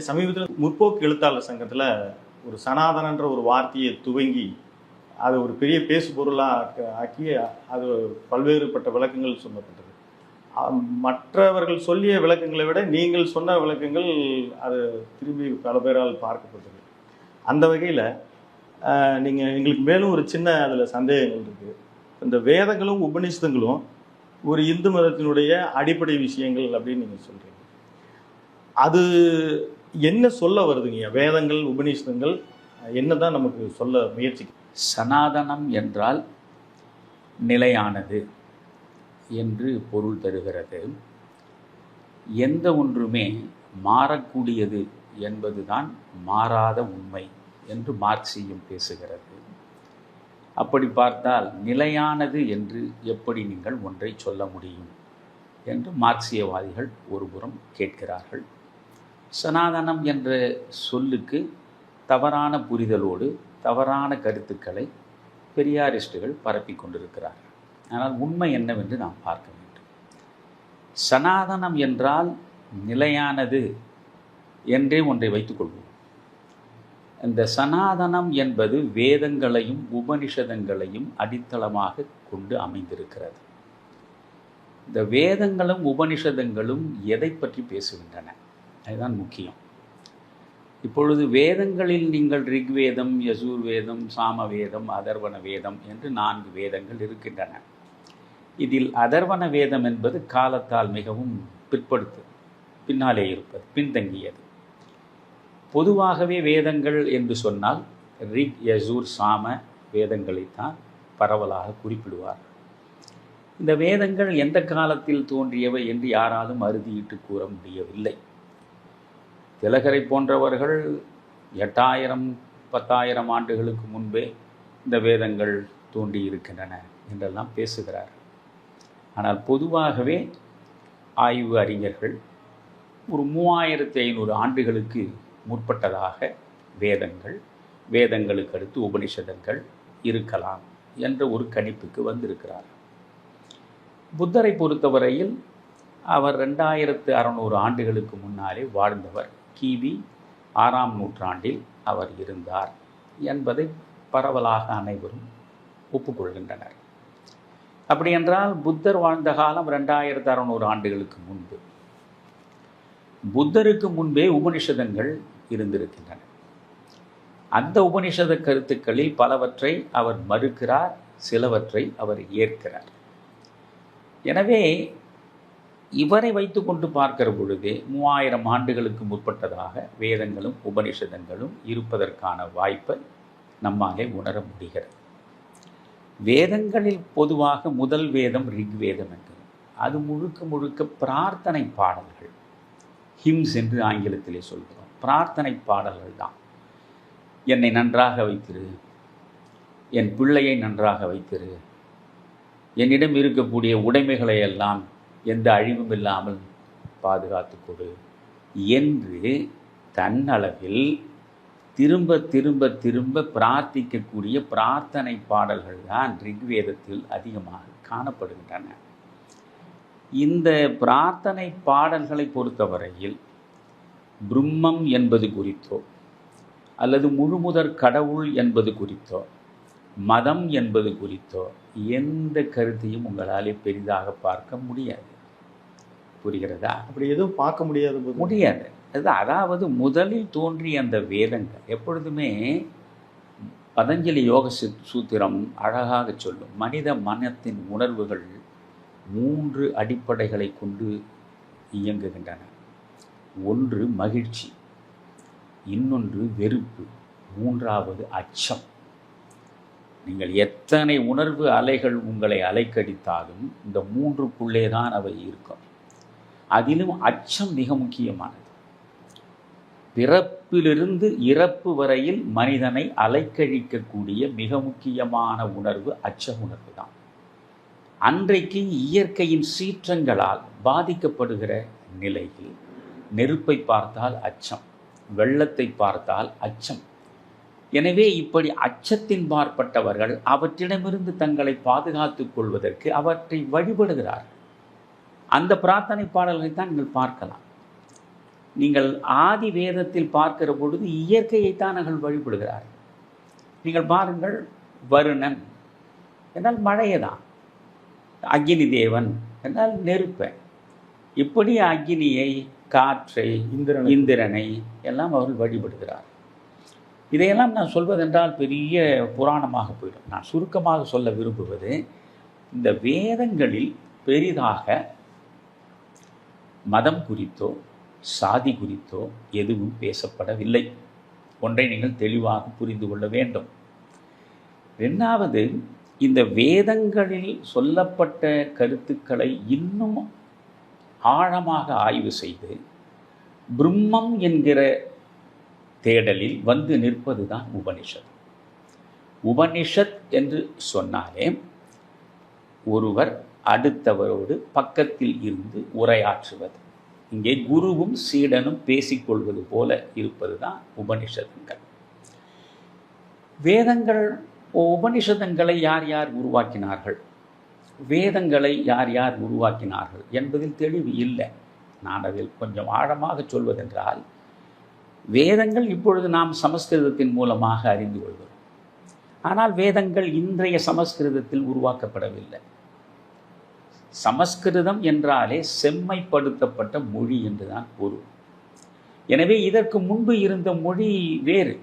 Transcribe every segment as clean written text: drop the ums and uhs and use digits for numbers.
சமீபத்தில் முற்போக்கு எழுத்தாளர் சங்கத்தில் ஒரு சனாதனன்ற ஒரு வார்த்தையை துவங்கி அது ஒரு பெரிய பேசு பொருளாக ஆக்கி அது பல்வேறுபட்ட விளக்கங்கள் சொல்லப்பட்டது. மற்றவர்கள் சொல்லிய விளக்கங்களை விட நீங்கள் சொன்ன விளக்கங்கள் அது திரும்பி பல பேரால் பார்க்கப்பட்டது. அந்த வகையில் நீங்கள் எங்களுக்கு மேலும் ஒரு சின்ன அதில் சந்தேகங்கள் இருக்குது. இந்த வேதங்களும் உபநிஷதங்களும் ஒரு இந்து மதத்தினுடைய அடிப்படை விஷயங்கள் அப்படின்னு நீங்கள் சொல்கிறீங்க. அது என்ன சொல்ல வருதுங்க? வேதங்கள் உபநிஷதங்கள் என்ன தான் நமக்கு சொல்ல முயற்சிக்கு? சனாதனம் என்றால் நிலையானது என்று பொருள் தருகிறது. எந்த ஒன்றுமே மாறக்கூடியது என்பதுதான் மாறாத உண்மை என்று மார்க்சியம் பேசுகிறது. அப்படி பார்த்தால் நிலையானது என்று எப்படி நீங்கள் ஒன்றை சொல்ல முடியும் என்று மார்க்சியவாதிகள் ஒருபுறம் கேட்கிறார்கள். சனாதனம் என்ற சொல்லுக்கு தவறான புரிதலோடு தவறான கருத்துக்களை பெரியாரிஸ்டுகள் பரப்பி கொண்டிருக்கிறார்கள். ஆனால் உண்மை என்னவென்று நாம் பார்க்க வேண்டும். சனாதனம் என்றால் நிலையானது என்றே ஒன்றை வைத்துக்கொள்வோம். இந்த சனாதனம் என்பது வேதங்களையும் உபனிஷதங்களையும் அடித்தளமாக கொண்டு அமைந்திருக்கிறது. இந்த வேதங்களும் உபனிஷதங்களும் எதை பற்றி பேசுகின்றன? அதுதான் முக்கியம். இப்பொழுது வேதங்களில் நீங்கள் ரிக்வேதம், யஜுர்வேதம், சாமவேதம், அதர்வண வேதம் என்று 4 வேதங்கள் இருக்கின்றன. இதில் அதர்வண வேதம் என்பது காலத்தால் மிகவும் பின்னாலே இருப்பது, பின்தங்கியது. பொதுவாகவே வேதங்கள் என்று சொன்னால் ரிக், யஜுர், சாம வேதங்களைத்தான் பரவலாக குறிப்பிடுவார்கள். இந்த வேதங்கள் எந்த காலத்தில் தோன்றியவை என்று யாராலும் அறுதியிட்டு கூற முடியவில்லை. திலகரை போன்றவர்கள் 8000 10,000 ஆண்டுகளுக்கு முன்பே இந்த வேதங்கள் தோன்றி இருக்கின்றன என்றெல்லாம் பேசுகிறார். ஆனால் பொதுவாகவே ஆய்வு அறிஞர்கள் ஒரு 3500 ஆண்டுகளுக்கு முற்பட்டதாக வேதங்களுக்கு அடுத்து உபனிஷதங்கள் இருக்கலாம் என்ற ஒரு கணிப்புக்கு வந்திருக்கிறார். புத்தரை பொறுத்தவரையில் அவர் 2600 ஆண்டுகளுக்கு முன்னாலே வாழ்ந்தவர். கிபி 6ஆம் நூற்றாண்டில் அவர் இருந்தார் என்பதை பரவலாக அனைவரும் ஒப்புக்கொள்கின்றனர். அப்படி என்றால் புத்தர் வாழ்ந்த காலம் 2600 ஆண்டுகளுக்கு முன்பு. புத்தருக்கு முன்பே உபனிஷதங்கள் இருந்திருக்கின்றன. அந்த உபனிஷத கருத்துக்களில் பலவற்றை அவர் மறுக்கிறார், சிலவற்றை அவர் ஏற்கிறார். எனவே இவரை வைத்து கொண்டு பார்க்கிற பொழுதே 3000 ஆண்டுகளுக்கு முற்பட்டதாக வேதங்களும் உபனிஷதங்களும் இருப்பதற்கான வாய்ப்பை நம்மாலே உணர முடிகிறது. வேதங்களில் பொதுவாக முதல் வேதம் ரிக்வேதம் என்கிறது. அது முழுக்க பிரார்த்தனை பாடல்கள், ஹிம்ஸ் என்று ஆங்கிலத்திலே சொல்கிறோம். பிரார்த்தனை பாடல்கள் தான். என்னை நன்றாக வைத்திரு, என் பிள்ளையை நன்றாக வைத்திரு, என்னிடம் இருக்கக்கூடிய உடைமைகளை எல்லாம் எந்த அழிவும் இல்லாமல் பாதுகாத்து கொடு என்று தன்னளவில் திரும்ப திரும்ப திரும்ப பிரார்த்திக்கக்கூடிய பிரார்த்தனை பாடல்கள் தான் ரிக்வேதத்தில் அதிகமாக காணப்படுகின்றன. இந்த பிரார்த்தனை பாடல்களை பொறுத்தவரையில் பிரம்மம் என்பது குறித்தோ அல்லது முழுமுதற் கடவுள் என்பது குறித்தோ மதம் என்பது குறித்தோ எந்த கருத்தையும் உங்களாலே பெரிதாக பார்க்க முடியாது. புரிகிறதா? அப்படி எதுவும் பார்க்க முடியாது. அதாவது முதலில் தோன்றிய அந்த வேதங்கள் எப்பொழுதுமே பதஞ்சலி யோக சூத்திரம் அழகாக சொல்லும். மனித மனத்தின் உணர்வுகள் 3 அடிப்படைகளை கொண்டு இயங்குகின்றன. ஒன்று மகிழ்ச்சி, இன்னொன்று வெறுப்பு, 3வது அச்சம். நீங்கள் எத்தனை உணர்வு அலைகள் உங்களை அலைக்கடித்தாலும் இந்த 3க்குள்ளே தான் அவை இருக்கும். அதிலும் அச்சம் மிக முக்கியமானது. பிறப்பிலிருந்து இறப்பு வரையில் மனிதனை அலைக்கழிக்கக்கூடிய மிக முக்கியமான உணர்வு அச்ச உணர்வு தான். அன்றைக்கு இயற்கையின் சீற்றங்களால் பாதிக்கப்படுகிற நிலையில் நெருப்பை பார்த்தால் அச்சம், வெள்ளத்தை பார்த்தால் அச்சம். எனவே இப்படி அச்சத்தின் பார்ப்பட்டவர்கள் அவற்றிடமிருந்து தங்களை பாதுகாத்துக் கொள்வதற்கு அவற்றை வழிபடுகிறார்கள். அந்த பிரார்த்தனை பாடல்களை தான் நீங்கள் பார்க்கலாம். நீங்கள் ஆதி வேதத்தில் பார்க்கிற பொழுது இயற்கையைத்தான் நாங்கள் வழிபடுகிறார்கள். நீங்கள் பாருங்கள், வருணன் என்றால் மழையை தான், அக்னி தேவன் என்றால் நெருப்பை, இப்படி அக்னியை, காற்றை, இந்திரனை எல்லாம் அவர்கள் வழிபடுகிறார். இதையெல்லாம் நான் சொல்வதென்றால் பெரிய புராணமாக போயிடும். நான் சுருக்கமாக சொல்ல விரும்புவது, இந்த வேதங்களில் பெரிதாக மதம் குறித்தோ சாதி குறித்தோ எதுவும் பேசப்படவில்லை. ஒன்றை நீங்கள் தெளிவாக புரிந்து கொள்ள வேண்டும். இரண்டாவது, இந்த வேதங்களில் சொல்லப்பட்ட கருத்துக்களை இன்னும் ஆழமாக ஆய்வு செய்து பிரம்மம் என்கிற தேடலில் வந்து நிற்பது தான் உபனிஷத். உபனிஷத் என்று சொன்னாலே ஒருவர் அடுத்தவரோடு பக்கத்தில் இருந்து உரையாற்றுவது, இங்கே குருவும் சீடனும் பேசிக்கொள்வது போல இருப்பது தான் உபனிஷதங்கள். வேதங்கள், உபனிஷதங்களை யார் யார் உருவாக்கினார்கள், வேதங்களை யார் யார் உருவாக்கினார்கள் என்பதில் தெளிவு இல்லை. நான் அதில் கொஞ்சம் ஆழமாக சொல்வதென்றால், வேதங்கள் இப்பொழுது நாம் சமஸ்கிருதத்தின் மூலமாக அறிந்து கொள்கிறோம். ஆனால் வேதங்கள் இன்றைய சமஸ்கிருதத்தில் உருவாக்கப்படவில்லை. சமஸ்கிருதம் என்றாலே செம்மைப்படுத்தப்பட்ட மொழி என்றுதான் பொருள். எனவே இதற்கு முன்பு இருந்த மொழி வேறு.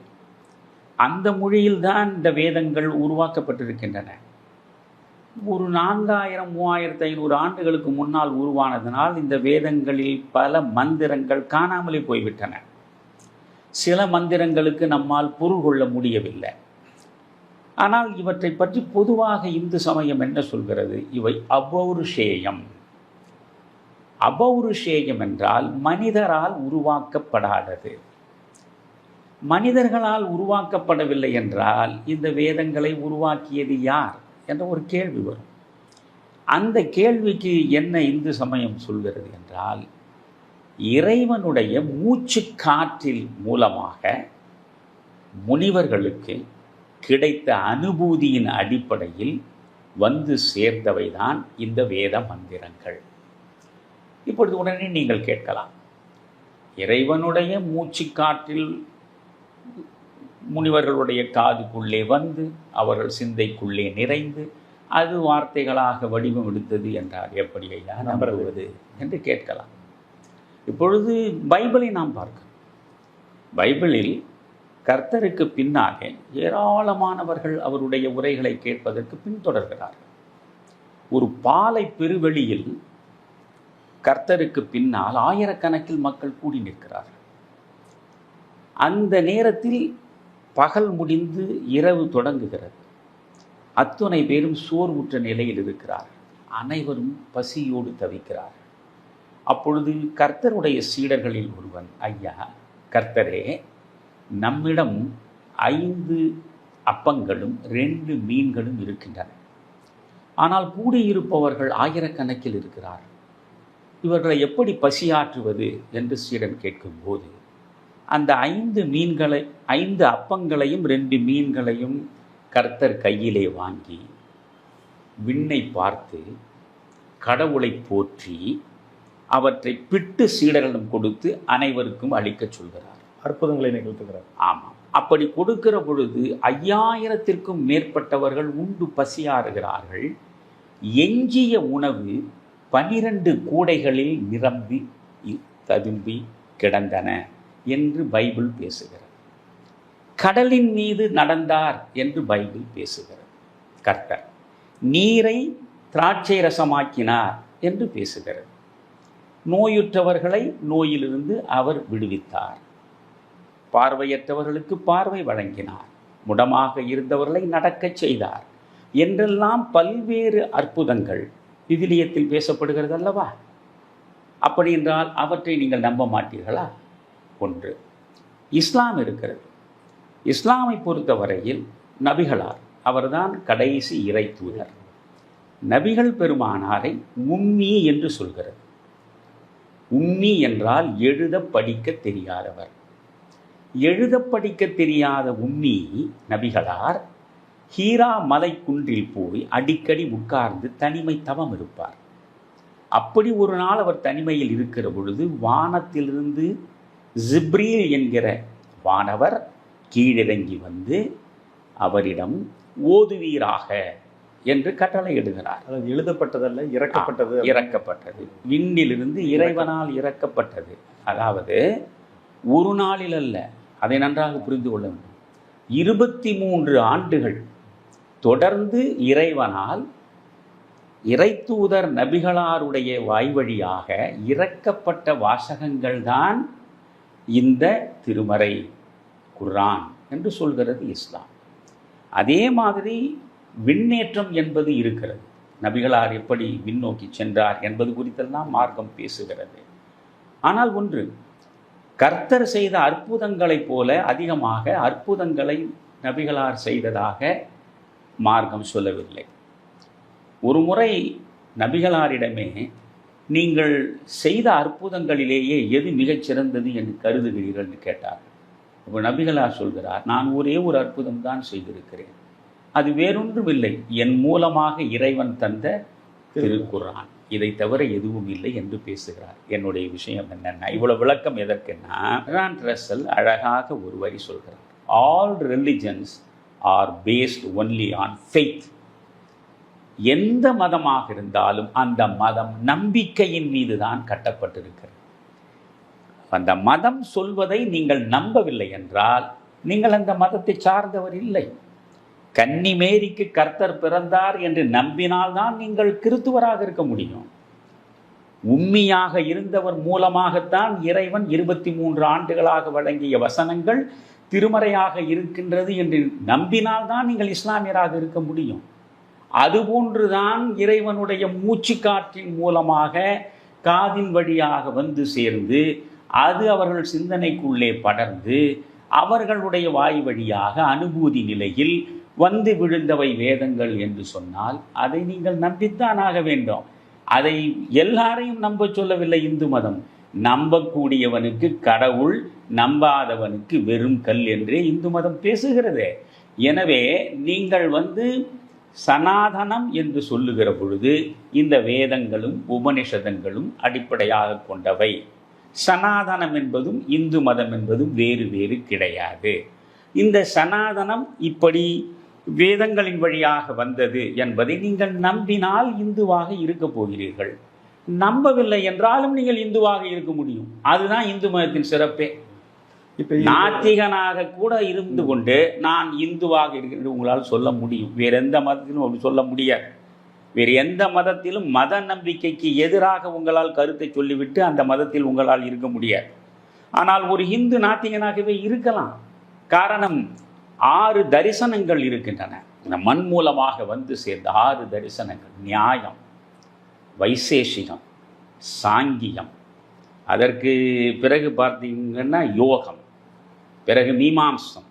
அந்த மொழியில்தான் இந்த வேதங்கள் உருவாக்கப்பட்டிருக்கின்றன. ஒரு 4000-3500 ஆண்டுகளுக்கு முன்னால் உருவானதனால் இந்த வேதங்களில் பல மந்திரங்கள் காணாமலே போய்விட்டன. சில மந்திரங்களுக்கு நம்மால் பொருள் கொள்ள முடியவில்லை. ஆனால் இவற்றை பற்றி பொதுவாக இந்து சமயம் என்ன சொல்கிறது? இவை அபௌருஷேயம். அபௌருஷேயம் என்றால் மனிதரால் உருவாக்கப்படாதது. மனிதர்களால் உருவாக்கப்படவில்லை என்றால் இந்த வேதங்களை உருவாக்கியது யார் என்ற ஒரு கேள்வி வரும். அந்த கேள்விக்கு என்ன இந்து சமயம் சொல்கிறது என்றால், இறைவனுடைய மூச்சு காற்றில் மூலமாக முனிவர்களுக்கு கிடைத்த அனுபூதியின் அடிப்படையில் வந்து சேர்ந்தவைதான் இந்த வேத மந்திரங்கள். இப்பொழுது உடனே நீங்கள் கேட்கலாம், இறைவனுடைய மூச்சு காற்றில் முனிவர்களுடைய காதுக்குள்ளே வந்து அவர்கள் சிந்தைக்குள்ளே நிறைந்து அது வார்த்தைகளாக வடிவம் எடுத்தது என்றால் எப்படி ஐயா நம்புவது என்று கேட்கலாம். இப்பொழுது பைபிளை நாம் பார்க்கிறோம். பைபிளில் கர்த்தருக்கு பின்னாக ஏராளமானவர்கள் அவருடைய உரைகளை கேட்பதற்கு பின்தொடர்கிறார்கள். ஒரு பாலை பெருவெளியில் கர்த்தருக்கு பின்னால் ஆயிரக்கணக்கில் மக்கள் கூடி நிற்கிறார்கள். அந்த நேரத்தில் பகல் முடிந்து இரவு தொடங்குகிறது. அத்துணை பேரும் சோர்வுற்ற நிலையில் இருக்கிறார்கள். அனைவரும் பசியோடு தவிக்கிறார்கள். அப்பொழுது கர்த்தருடைய சீடர்களில் ஒருவன், ஐயா கர்த்தரே, நம்மிடம் 5 அப்பங்களும் 2 மீன்களும் இருக்கின்றன. ஆனால் கூடியிருப்பவர்கள் ஆயிரக்கணக்கில் இருக்கிறார்கள். இவர்களை எப்படி பசியாற்றுவது என்று சீடன் கேட்கும்போது, அந்த 5 அப்பங்களையும் 2 மீன்களையும் கர்த்தர் கையிலே வாங்கி விண்ணை பார்த்து கடவுளை போற்றி அவற்றை பிட்டு சீடர்களிடம் கொடுத்து அனைவருக்கும் அளிக்க சொல்கிறார். அற்புதங்களை நிகழ்த்துகிறார். ஆமாம். அப்படி கொடுக்கிற பொழுது 5000த்திற்கும் மேற்பட்டவர்கள் உண்டு பசியாறுகிறார்கள். எஞ்சிய உணவு 12 கூடைகளில் நிரம்பி ததும்பி கிடந்தன என்று பைபிள் பேசுகிறது. கடலின் மீது நடந்தார் என்று பைபிள் பேசுகிறது. கர்த்தர் நீரை திராட்சை ரசமாக்கினார் என்று பேசுகிறது. நோயுற்றவர்களை நோயிலிருந்து அவர் விடுவித்தார். பார்வையற்றவர்களுக்கு பார்வை வழங்கினார். முடமாக இருந்தவர்களை நடக்கச் செய்தார் என்றெல்லாம் பல்வேறு அற்புதங்கள் விவிலியத்தில் பேசப்படுகிறது அல்லவா? அப்படி என்றால் அவற்றை நீங்கள் நம்ப மாட்டீர்களா? ஒன்று. இஸ்லாம் இருக்கிறது. இஸ்லாமை பொறுத்தவரையில் நபிகளார், அவர்தான் கடைசி இறை தூதர். நபிகள் பெருமானாரை உம்மி என்று சொல்கிறது. உம்மி என்றால் எழுத படிக்க தெரியாதவர். எழுத படிக்க தெரியாத உம்மி நபிகளார் ஹீரா மலை குன்றில் போய் அடிக்கடி உட்கார்ந்து தனிமை தவம் இருப்பார். அப்படி ஒரு நாள் அவர் தனிமையில் இருக்கிற பொழுது வானத்திலிருந்து ஜிப்ரீல் என்கிற வானவர் கீழிறங்கி வந்து அவரிடம் ஓதுவீராக என்று கட்டளையிடுகிறார். அதாவது எழுதப்பட்டதல்ல, இறக்கப்பட்டது. இறக்கப்பட்டது, விண்ணிலிருந்து இறைவனால் இறக்கப்பட்டது. அதாவது ஒரு நாளில் அல்ல, அதை நன்றாக புரிந்து கொள்ள வேண்டும். 23 ஆண்டுகள் தொடர்ந்து இறைவனால் இறைத்தூதர் நபிகளாருடைய வாய்வழியாக இறக்கப்பட்ட வாசகங்கள் தான் இந்த திருமறை குர்ஆன் என்று சொல்கிறது இஸ்லாம். அதே மாதிரி விண்ணேற்றம் என்பது இருக்கிறது. நபிகளார் எப்படி விண்ணோக்கி சென்றார் என்பது குறித்தெல்லாம் மார்க்கம் பேசுகிறது. ஆனால் ஒன்று, கர்த்தர் செய்த அற்புதங்களைப் போல அதிகமாக அற்புதங்களை நபிகளார் செய்ததாக மார்க்கம் சொல்லவில்லை. ஒரு முறை நபிகளாரிடமே நீங்கள் செய்த அற்புதங்களிலேயே எது மிகச்சிறந்தது என்று கருதுகிறீர்கள் என்று கேட்டார். இப்போ நபிகளார் சொல்கிறார், நான் ஒரே ஒரு அற்புதம் தான் செய்திருக்கிறேன், அது வேறொன்றும் இல்லை, என் மூலமாக இறைவன் தந்த திருக்குர்ஆன், இதை தவிர எதுவும் இல்லை என்று பேசுகிறார். என்னுடைய விஷயம் என்னென்ன, இவ்வளவு விளக்கம் எதற்குன்னா, பெர்ட்ராண்ட் ரஸ்ஸல் அழகாக ஒரு வரி சொல்கிறார், all religions are based only on faith. எந்த மதமாக இருந்தாலும் அந்த மதம் நம்பிக்கையின் மீது தான் கட்டப்பட்டிருக்கிறது. அந்த மதம் சொல்வதை நீங்கள் நம்பவில்லை என்றால் நீங்கள் அந்த மதத்தை சார்ந்தவர் இல்லை. கன்னிமேரிக்கு கர்த்தர் பிறந்தார் என்று நம்பினால்தான் நீங்கள் கிறித்துவராக இருக்க முடியும். உம்மியாக இருந்தவர் மூலமாகத்தான் இறைவன் 23 ஆண்டுகளாக வழங்கிய வசனங்கள் திருமறையாக இருக்கின்றது என்று நம்பினால்தான் நீங்கள் இஸ்லாமியராக இருக்க முடியும். அதுபோன்றுதான் இறைவனுடைய மூச்சு காற்றின் மூலமாக காதின் வழியாக வந்து சேர்ந்து அது அவர்கள் சிந்தனைக்குள்ளே படர்ந்து அவர்களுடைய வாய் வழியாக அனுபூதி நிலையில் வந்து விழுந்தவை வேதங்கள் என்று சொன்னால் அதை நீங்கள் நம்பித்தான் ஆக வேண்டும். அதை எல்லாரையும் நம்ப சொல்லவில்லை இந்து மதம். நம்பக்கூடியவனுக்கு கடவுள், நம்பாதவனுக்கு வெறும் கல் என்றே இந்து மதம் பேசுகிறது. எனவே நீங்கள் சனாதனம் என்று சொல்லுகிற பொழுது இந்த வேதங்களும் உபனிஷதங்களும் அடிப்படையாக கொண்டவை. சனாதனம் என்பதும் இந்து மதம் என்பதும் வேறு வேறு கிடையாது. இந்த சனாதனம் இப்படி வேதங்களின் வழியாக வந்தது என்பதை நீங்கள் நம்பினால் இந்துவாக இருக்க போகிறீர்கள். நம்பவில்லை என்றாலும் நீங்கள் இந்துவாக இருக்க முடியும். அதுதான் இந்து மதத்தின் சிறப்பே. இப்போ நாத்திகனாக கூட இருந்து கொண்டு நான் இந்துவாக இருக்கிறது உங்களால் சொல்ல முடியும். வேறு எந்த மதத்திலும் அப்படி சொல்ல முடியாது. வேறு எந்த மதத்திலும் மத நம்பிக்கைக்கு எதிராக உங்களால் கருத்தை சொல்லிவிட்டு அந்த மதத்தில் உங்களால் இருக்க முடியாது. ஆனால் ஒரு இந்து நாத்திகனாகவே இருக்கலாம். காரணம், 6 தரிசனங்கள் இருக்கின்றன. இந்த மண் மூலமாக வந்து சேர்ந்த 6 தரிசனங்கள்: நியாயம், வைசேஷிகம், சாங்கியம், அதற்கு பிறகு பார்த்தீங்கன்னா யோகம், பிறகு மீமாம்சம்,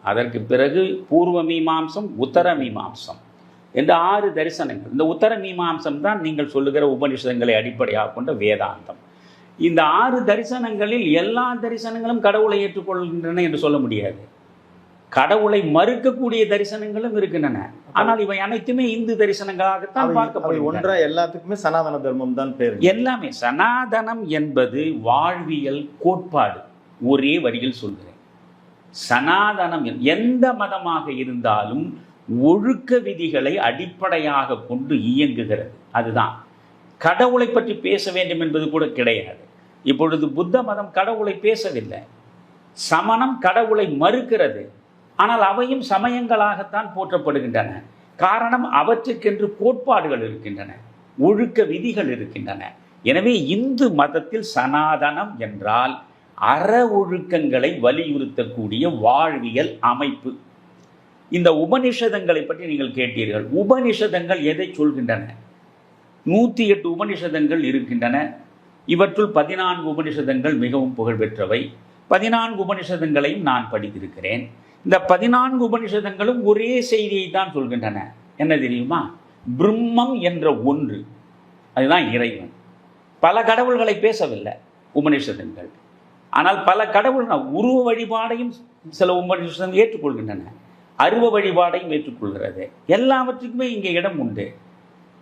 அதற்கு பிறகு பூர்வ மீமாம்சம், உத்தர மீமாம்சம் என்ற 6 தரிசனங்கள். இந்த உத்தர மீமாம்சம் தான் நீங்கள் சொல்லுகிற உபனிஷதங்களை அடிப்படையாக கொண்ட வேதாந்தம். இந்த 6 தரிசனங்களில் எல்லா தரிசனங்களும் கடவுளை ஏற்றுக்கொள்கின்றன என்று சொல்ல முடியாது. கடவுளை மறுக்கக்கூடிய தரிசனங்களும் இருக்கின்றன. ஆனால் இவை அனைத்துமே இந்து தரிசனங்களாகத்தான் பார்க்கப்படுகின்றன. ஒன்றா எல்லாத்துக்குமே சனாதன தர்மம் தான் பேர். எல்லாமே சனாதனம் என்பது வாழ்வியல் கோட்பாடு. ஒரே வரியில் சொல்கிறேன், சனாதனம் எந்த மதமாக இருந்தாலும் ஒழுக்க விதிகளை அடிப்படையாக கொண்டு இயங்குகிறது. அதுதான். கடவுளை பற்றி பேச வேண்டும் என்பது கூட கிடையாது. இப்பொழுது புத்த மதம் கடவுளை பேசவில்லை. சமணம் கடவுளை மறுக்கிறது. ஆனால் அவையும் சமயங்களாகத்தான் போற்றப்படுகின்றன. காரணம், அவற்றுக்கென்று கோட்பாடுகள் இருக்கின்றன, ஒழுக்க விதிகள் இருக்கின்றன. எனவே இந்து மதத்தில் சனாதனம் என்றால் அற ஒழுக்கங்களை வலியுறுத்தக்கூடிய வாழ்வியல் அமைப்பு. இந்த உபனிஷதங்களை பற்றி நீங்கள் கேட்டீர்கள். உபனிஷதங்கள் எதை சொல்கின்றன? 108 உபனிஷதங்கள் இருக்கின்றன. இவற்றுள் 14 உபனிஷதங்கள் மிகவும் புகழ்பெற்றவை. 14 உபனிஷதங்களையும் நான் படித்திருக்கிறேன். இந்த 14 உபனிஷதங்களும் ஒரே செய்தியை தான் சொல்கின்றன. என்ன தெரியுமா? பிரம்மம் என்ற ஒன்று, அதுதான் இறைவன். பல கடவுள்களை பேசவில்லை உபனிஷதங்கள். ஆனால் பல கடவுள் உருவ வழிபாடையும் சில உபனிஷதங்கள் ஏற்றுக்கொள்கின்றன, அருவ வழிபாடையும் ஏற்றுக்கொள்கிறது. எல்லாவற்றுக்குமே இங்கே இடம் உண்டு.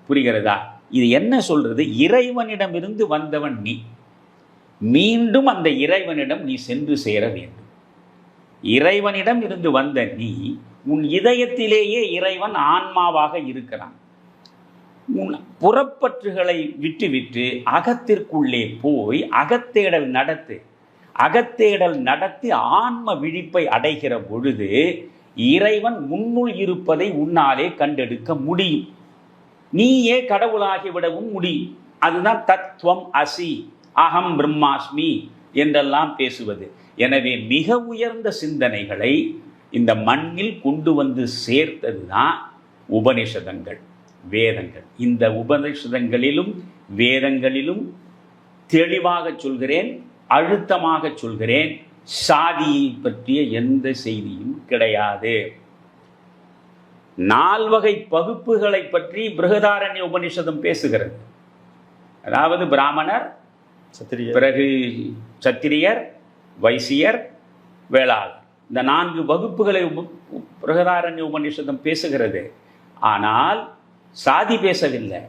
புரிகிறதா? இது என்ன சொல்றது? இறைவனிடமிருந்து வந்தவன் மீண்டும் அந்த இறைவனிடம் நீ சென்று சேர வேண்டும். இறைவனிடம் இருந்து வந்த நீ உன் இதயத்திலேயே இறைவன் ஆன்மாவாக இருக்கிறான். உன் புறப்பற்றுகளை விட்டுவிட்டு அகத்திற்குள்ளே போய் அகத்தேடல் நடத்தி ஆன்ம விழிப்பை அடைகிற பொழுது இறைவன் உன்னுள் இருப்பதை உன்னாலே கண்டெடுக்க முடியும். நீயே கடவுளாகிவிடவும் முடியும். அதுதான் தத்துவம் அசி, அகம் பிரம்மாஸ்மி என்றெல்லாம் பேசுவது. எனவே மிக உயர்ந்த சிந்தனைகளை இந்த மண்ணில் கொண்டு வந்து சேர்த்தது தான் உபனிஷதங்கள், வேதங்கள். இந்த உபனிஷதங்களிலும் வேதங்களிலும் தெளிவாக சொல்கிறேன், அழுத்தமாக சொல்கிறேன், சாதியை பற்றிய எந்த செய்தியும் கிடையாது. 4 வகை பகுப்புகளை பற்றி பிருகதாரண்ய உபனிஷதம் பேசுகிறது. அதாவது பிராமணர், பிறகு சத்திரியர், வைசியர், வேளாளர். இந்த 4 வகுப்புகளை பிருகதாரண்ய உபனிஷதம் பேசுகிறது. ஆனால் சாதி பேசவில்லை.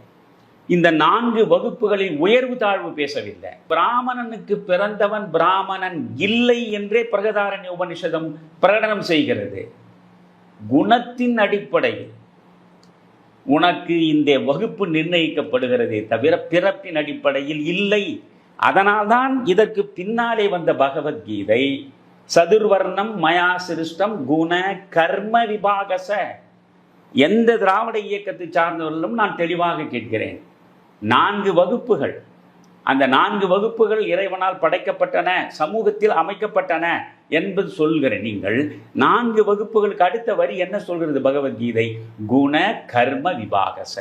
இந்த 4 வகுப்புகளில் உயர்வு தாழ்வு பேசவில்லை. பிராமணனுக்கு பிறந்தவன் பிராமணன் இல்லை என்றே பிருகதாரண்ய உபனிஷதம் பிரகடனம் செய்கிறது. குணத்தின் அடிப்படையில் உனக்கு இந்த வகுப்பு நிர்ணயிக்கப்படுகிறதே தவிர பிறப்பின் அடிப்படையில் இல்லை. அதனால்தான் இதற்கு பின்னாலே வந்த பகவத்கீதை சதுர்வர்ணம் மயா சிருஷ்டம் குண கர்ம விபாகச. எந்த திராவிட இயக்கத்தை சார்ந்தவர்களும் நான் தெளிவாக கேட்கிறேன். 4 வகுப்புகள். அந்த 4 வகுப்புகள் இறைவனால் படைக்கப்பட்டன, சமூகத்தில் அமைக்கப்பட்டன என்பது சொல்கிற நீங்கள் 4 வகுப்புகளுக்கு அடுத்த வரி என்ன சொல்கிறது பகவத்கீதை? குண கர்ம விபாகச.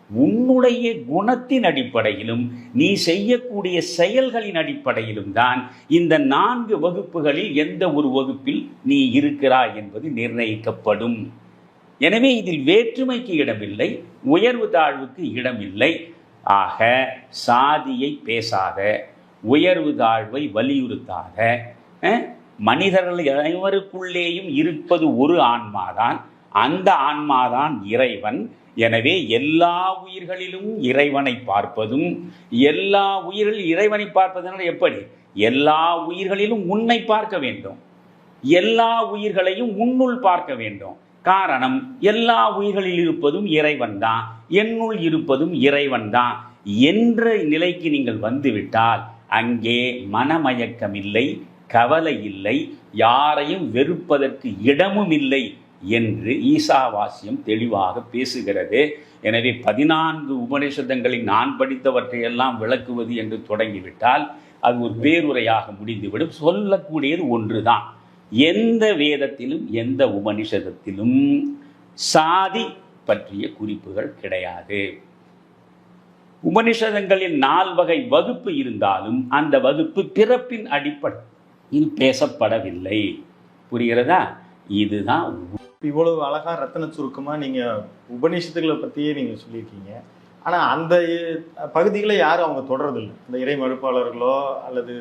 உன்னுடைய குணத்தின் அடிப்படையிலும் நீ செய்யக்கூடிய செயல்களின் அடிப்படையிலும் தான் இந்த 4 வகுப்புகளில் எந்த ஒரு வகுப்பில் நீ இருக்கிறாய் என்பது நிர்ணயிக்கப்படும். எனவே இதில் வேற்றுமைக்கு இடமில்லை, உயர்வு தாழ்வுக்கு இடமில்லை. ஆக சாதியை பேசாத, உயர்வு தாழ்வை வலியுறுத்தாத, மனிதர்கள் அனைவருக்குள்ளேயும் இருப்பது ஒரு ஆன்மாதான், அந்த ஆன்மாதான் இறைவன். எனவே எல்லா உயிர்களிலும் இறைவனை பார்ப்பதும், எல்லா உயிர்களில் இறைவனை பார்ப்பதனால் எப்படி? எல்லா உயிர்களிலும் உன்னை பார்க்க வேண்டும், எல்லா உயிர்களையும் உன்னுள் பார்க்க வேண்டும். காரணம், எல்லா உயிர்களில் இருப்பதும் இறைவன் தான், என்னுள் இருப்பதும் இறைவன் தான் என்ற நிலைக்கு நீங்கள் வந்துவிட்டால் அங்கே மனமயக்கம் இல்லை, கவலை இல்லை, யாரையும் வெறுப்பதற்கு இடமும் இல்லை என்று ஈசாவாசியம் தெளிவாக பேசுகிறது. எனவே 14 உபநிஷதங்களில் நான் படித்தவற்றையெல்லாம் விளக்குவது என்று தொடங்கிவிட்டால் அது ஒரு பேருரையாக முடிந்துவிடும். சொல்லக்கூடியது ஒன்றுதான். எந்த வேதத்திலும் எந்த உபனிஷதத்திலும் சாதி பற்றிய குறிப்புகள் கிடையாது. உபனிஷதங்களில் 4 வகை வகுப்பு இருந்தாலும் அந்த வகுப்பு பிறப்பின் அடிப்படையில் பேசப்படவில்லை. புரிகிறதா? இதுதான். இவ்வளவு அழகா ரத்தன சுருக்கமா நீங்க உபநிஷத்துக்களை பத்தியே நீங்க சொல்லியிருக்கீங்க. ஆனா அந்த பகுதிகளை யாரும் அவங்க தொடர்றதில்லை. இந்த இறை மறுப்பாளர்களோ அல்லது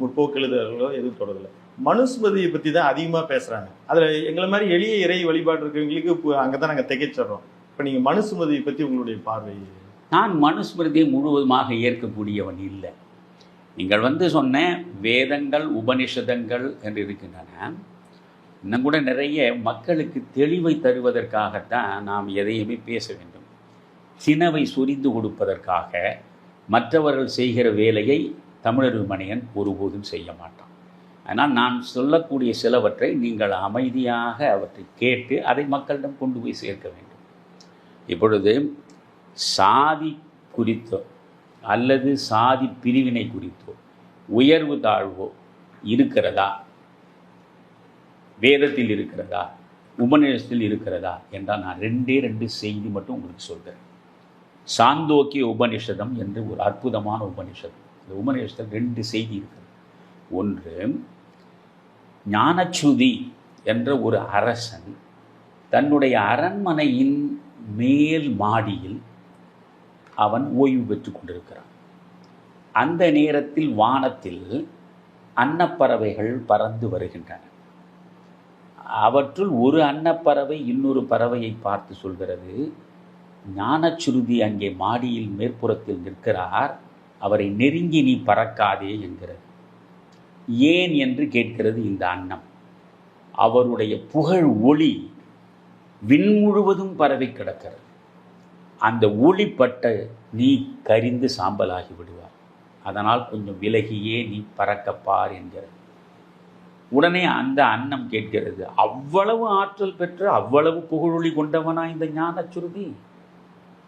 முற்போக்கு எழுதுகளோ எதுவும் தொடரதில்லை. மனுஸ்மிருதியை பற்றி தான் அதிகமாக பேசுகிறாங்க. அதில் எங்களை மாதிரி எளிய இறை வழிபாடு இருக்கிறவங்களுக்கு இப்போ அங்கே தான் நாங்கள் திகைச்சிட்றோம். இப்போ நீங்கள் மனுஸ்மிருதியை பற்றி உங்களுடைய பார்வை? நான் மனுஸ்மிருதியை முழுவதுமாக ஏற்கக்கூடியவன் இல்லை. நீங்கள் சொன்ன வேதங்கள் உபனிஷதங்கள் என்று இருக்கின்றன. இன்னும் கூட நிறைய மக்களுக்கு தெளிவை தருவதற்காகத்தான் நாம் எதையுமே பேச வேண்டும். சினவை சொரிந்து கொடுப்பதற்காக மற்றவர்கள் செய்கிற வேலையை தமிழர் மணியன் ஒருபோதும் செய்ய மாட்டான். ஆனால் நான் சொல்லக்கூடிய சிலவற்றை நீங்கள் அமைதியாக அவற்றை கேட்டு அதை மக்களிடம் கொண்டு போய் சேர்க்க வேண்டும். இப்பொழுது சாதி குறித்தோ அல்லது சாதி பிரிவினை குறித்தோ உயர்வு தாழ்வோ இருக்கிறதா, வேதத்தில் இருக்கிறதா, உபநிஷத்தில் இருக்கிறதா என்றால் நான் 2 செய்தி மட்டும் உங்களுக்கு சொல்கிறேன். சாந்தோக்கிய உபனிஷதம் என்று ஒரு அற்புதமான உபனிஷதம். இந்த உபநிஷத்தில் 2 செய்தி இருக்கிறது. ஒன்று, ஞானச்சுதி என்ற ஒரு அரசன் தன்னுடைய அரண்மனையின் மேல் மாடியில் அவன் ஓய்வு பெற்று கொண்டிருக்கிறான். அந்த நேரத்தில் வானத்தில் அன்னப்பறவைகள் பறந்து வருகின்றன. அவற்றுள் ஒரு அன்னப்பறவை இன்னொரு பறவையை பார்த்து சொல்கிறது, ஞானச்சுருதி அங்கே மாடியில் மேற்புறத்தில் நிற்கிறார், அவரை நெருங்கி நீ பறக்காதே என்கிறது. ஏன் என்று கேட்கிறது இந்த அன்னம். அவருடைய புகழ் ஒளி விண் முழுவதும் பரவி கிடக்கிறது. அந்த ஒளிப்பட்ட நீ கரிந்து சாம்பலாகி விடுவார். அதனால் கொஞ்சம் விலகியே நீ பறக்கப்பார் என்கிறது. உடனே அந்த அன்னம் கேட்கிறது, அவ்வளவு ஆற்றல் பெற்று அவ்வளவு புகழொளி கொண்டவனா இந்த ஞான சுருதி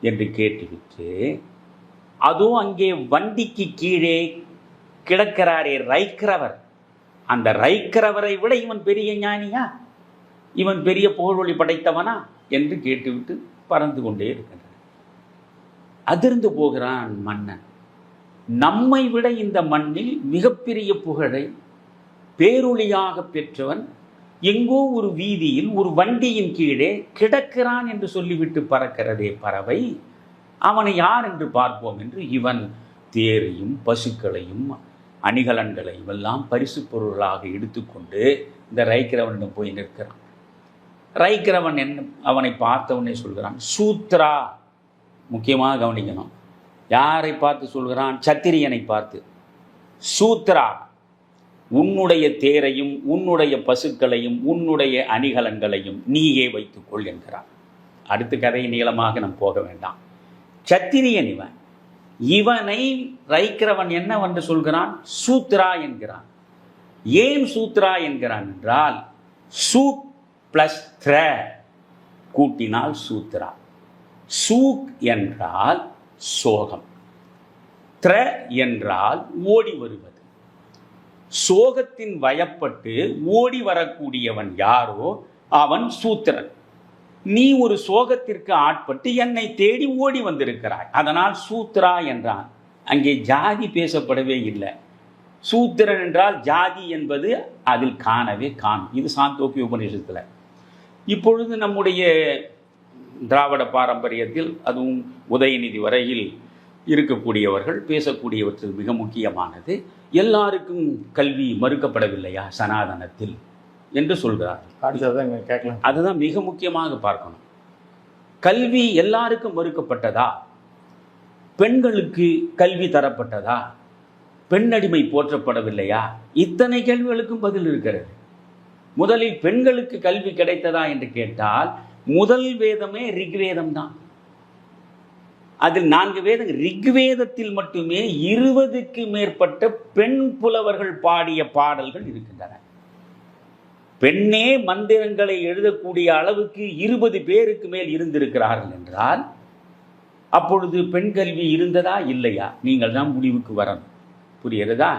என்று கேட்டுவிட்டு, அதோ அங்கே வண்டிக்கு கீழே கிடக்கிறாரே ரைக்கிறவர், அந்த ரைக்கிறவரை விட இவன் பெரிய ஞானியா, இவன் பெரிய புகழொளி படைத்தவனா என்று கேட்டுவிட்டு பறந்து கொண்டே இருக்கின்றன. அதிர்ந்து போகிறான் மன்னன். நம்மை விட இந்த மண்ணில் மிகப்பெரிய புகழை பேரொளியாக பெற்றவன் எங்கோ ஒரு வீதியில் ஒரு வண்டியின் கீழே கிடக்கிறான் என்று சொல்லிவிட்டு பறக்கிறதே பறவை, அவனை யார் என்று பார்ப்போம் என்று இவன் தேரையும் பசுக்களையும் அணிகலன்களையும் எல்லாம் பரிசு பொருளாக எடுத்துக்கொண்டு இந்த ரைக்கிறவனிடம் போய் நிற்கிறான். ரைக்கிறவன் என்ன அவனை பார்த்தவனே சொல்கிறான், சூத்ரா. முக்கியமாக கவனிக்கணும், யாரை பார்த்து சொல்கிறான்? சத்திரியனை பார்த்து. சூத்ரா, உன்னுடைய தேரையும் உன்னுடைய பசுக்களையும் உன்னுடைய அணிகலன்களையும் நீயே வைத்துக்கொள் என்கிறான். அடுத்த கதையை நீளமாக நாம் போக வேண்டாம். சத்திரியன் இவன். இவனை ரைக்கிறவன் என்னவென்று சொல்கிறான்? சூத்ரா என்கிறான். ஏன் சூத்ரா என்கிறான் என்றால், சூக் பிளஸ் த்ர கூட்டினால் சூத்ரா. சூக் என்றால் சோகம், த்ர என்றால் ஓடி வருவது. சோகத்தின் வயப்பட்டு ஓடி வரக்கூடியவன் யாரோ அவன் சூத்திரன். நீ ஒரு சோகத்திற்கு ஆட்பட்டு என்னை தேடி ஓடி வந்திருக்கிறாய், அதனால் சூத்ரா என்றான். அங்கே ஜாதி பேசப்படவே இல்லை. சூத்திரன் என்றால் ஜாதி என்பது அதில் காணவே காணும். இது சாந்தோக்கிய உபநிஷத்தில். இப்பொழுது நம்முடைய திராவிட பாரம்பரியத்தில், அதுவும் உதயநிதி வரையில் இருக்கக்கூடியவர்கள் பேசக்கூடியவற்றில் மிக முக்கியமானது, எல்லாருக்கும் கல்வி மறுக்கப்படவில்லையா சனாதனத்தில் என்று சொல்கிறார்கள். அதுதான் மிக முக்கியமாக பார்க்கணும். கல்வி எல்லாருக்கும் மறுக்கப்பட்டதா? பெண்களுக்கு கல்வி தரப்பட்டதா? பெண்ணடிமை போற்றப்படவில்லையா? இத்தனை கேள்விகளுக்கும் பதில் இருக்கிறது. முதலில் பெண்களுக்கு கல்வி கிடைத்ததா என்று கேட்டால், முதல் வேதமே ரிக்வேதம் தான். அதில் 4 வேதங்கள். ரிக்வேதத்தில் மட்டுமே 20க்கு மேற்பட்ட பெண் புலவர்கள் பாடிய பாடல்கள் இருக்கின்றன. பெண்ணே மந்திரங்களை எழுதக்கூடிய அளவுக்கு 20 பேருக்கு மேல் இருந்திருக்கிறார்கள் என்றால், அப்பொழுது பெண் கல்வி இருந்ததா இல்லையா? நீங்கள் தான் முடிவுக்கு வரணும். புரிகிறதா?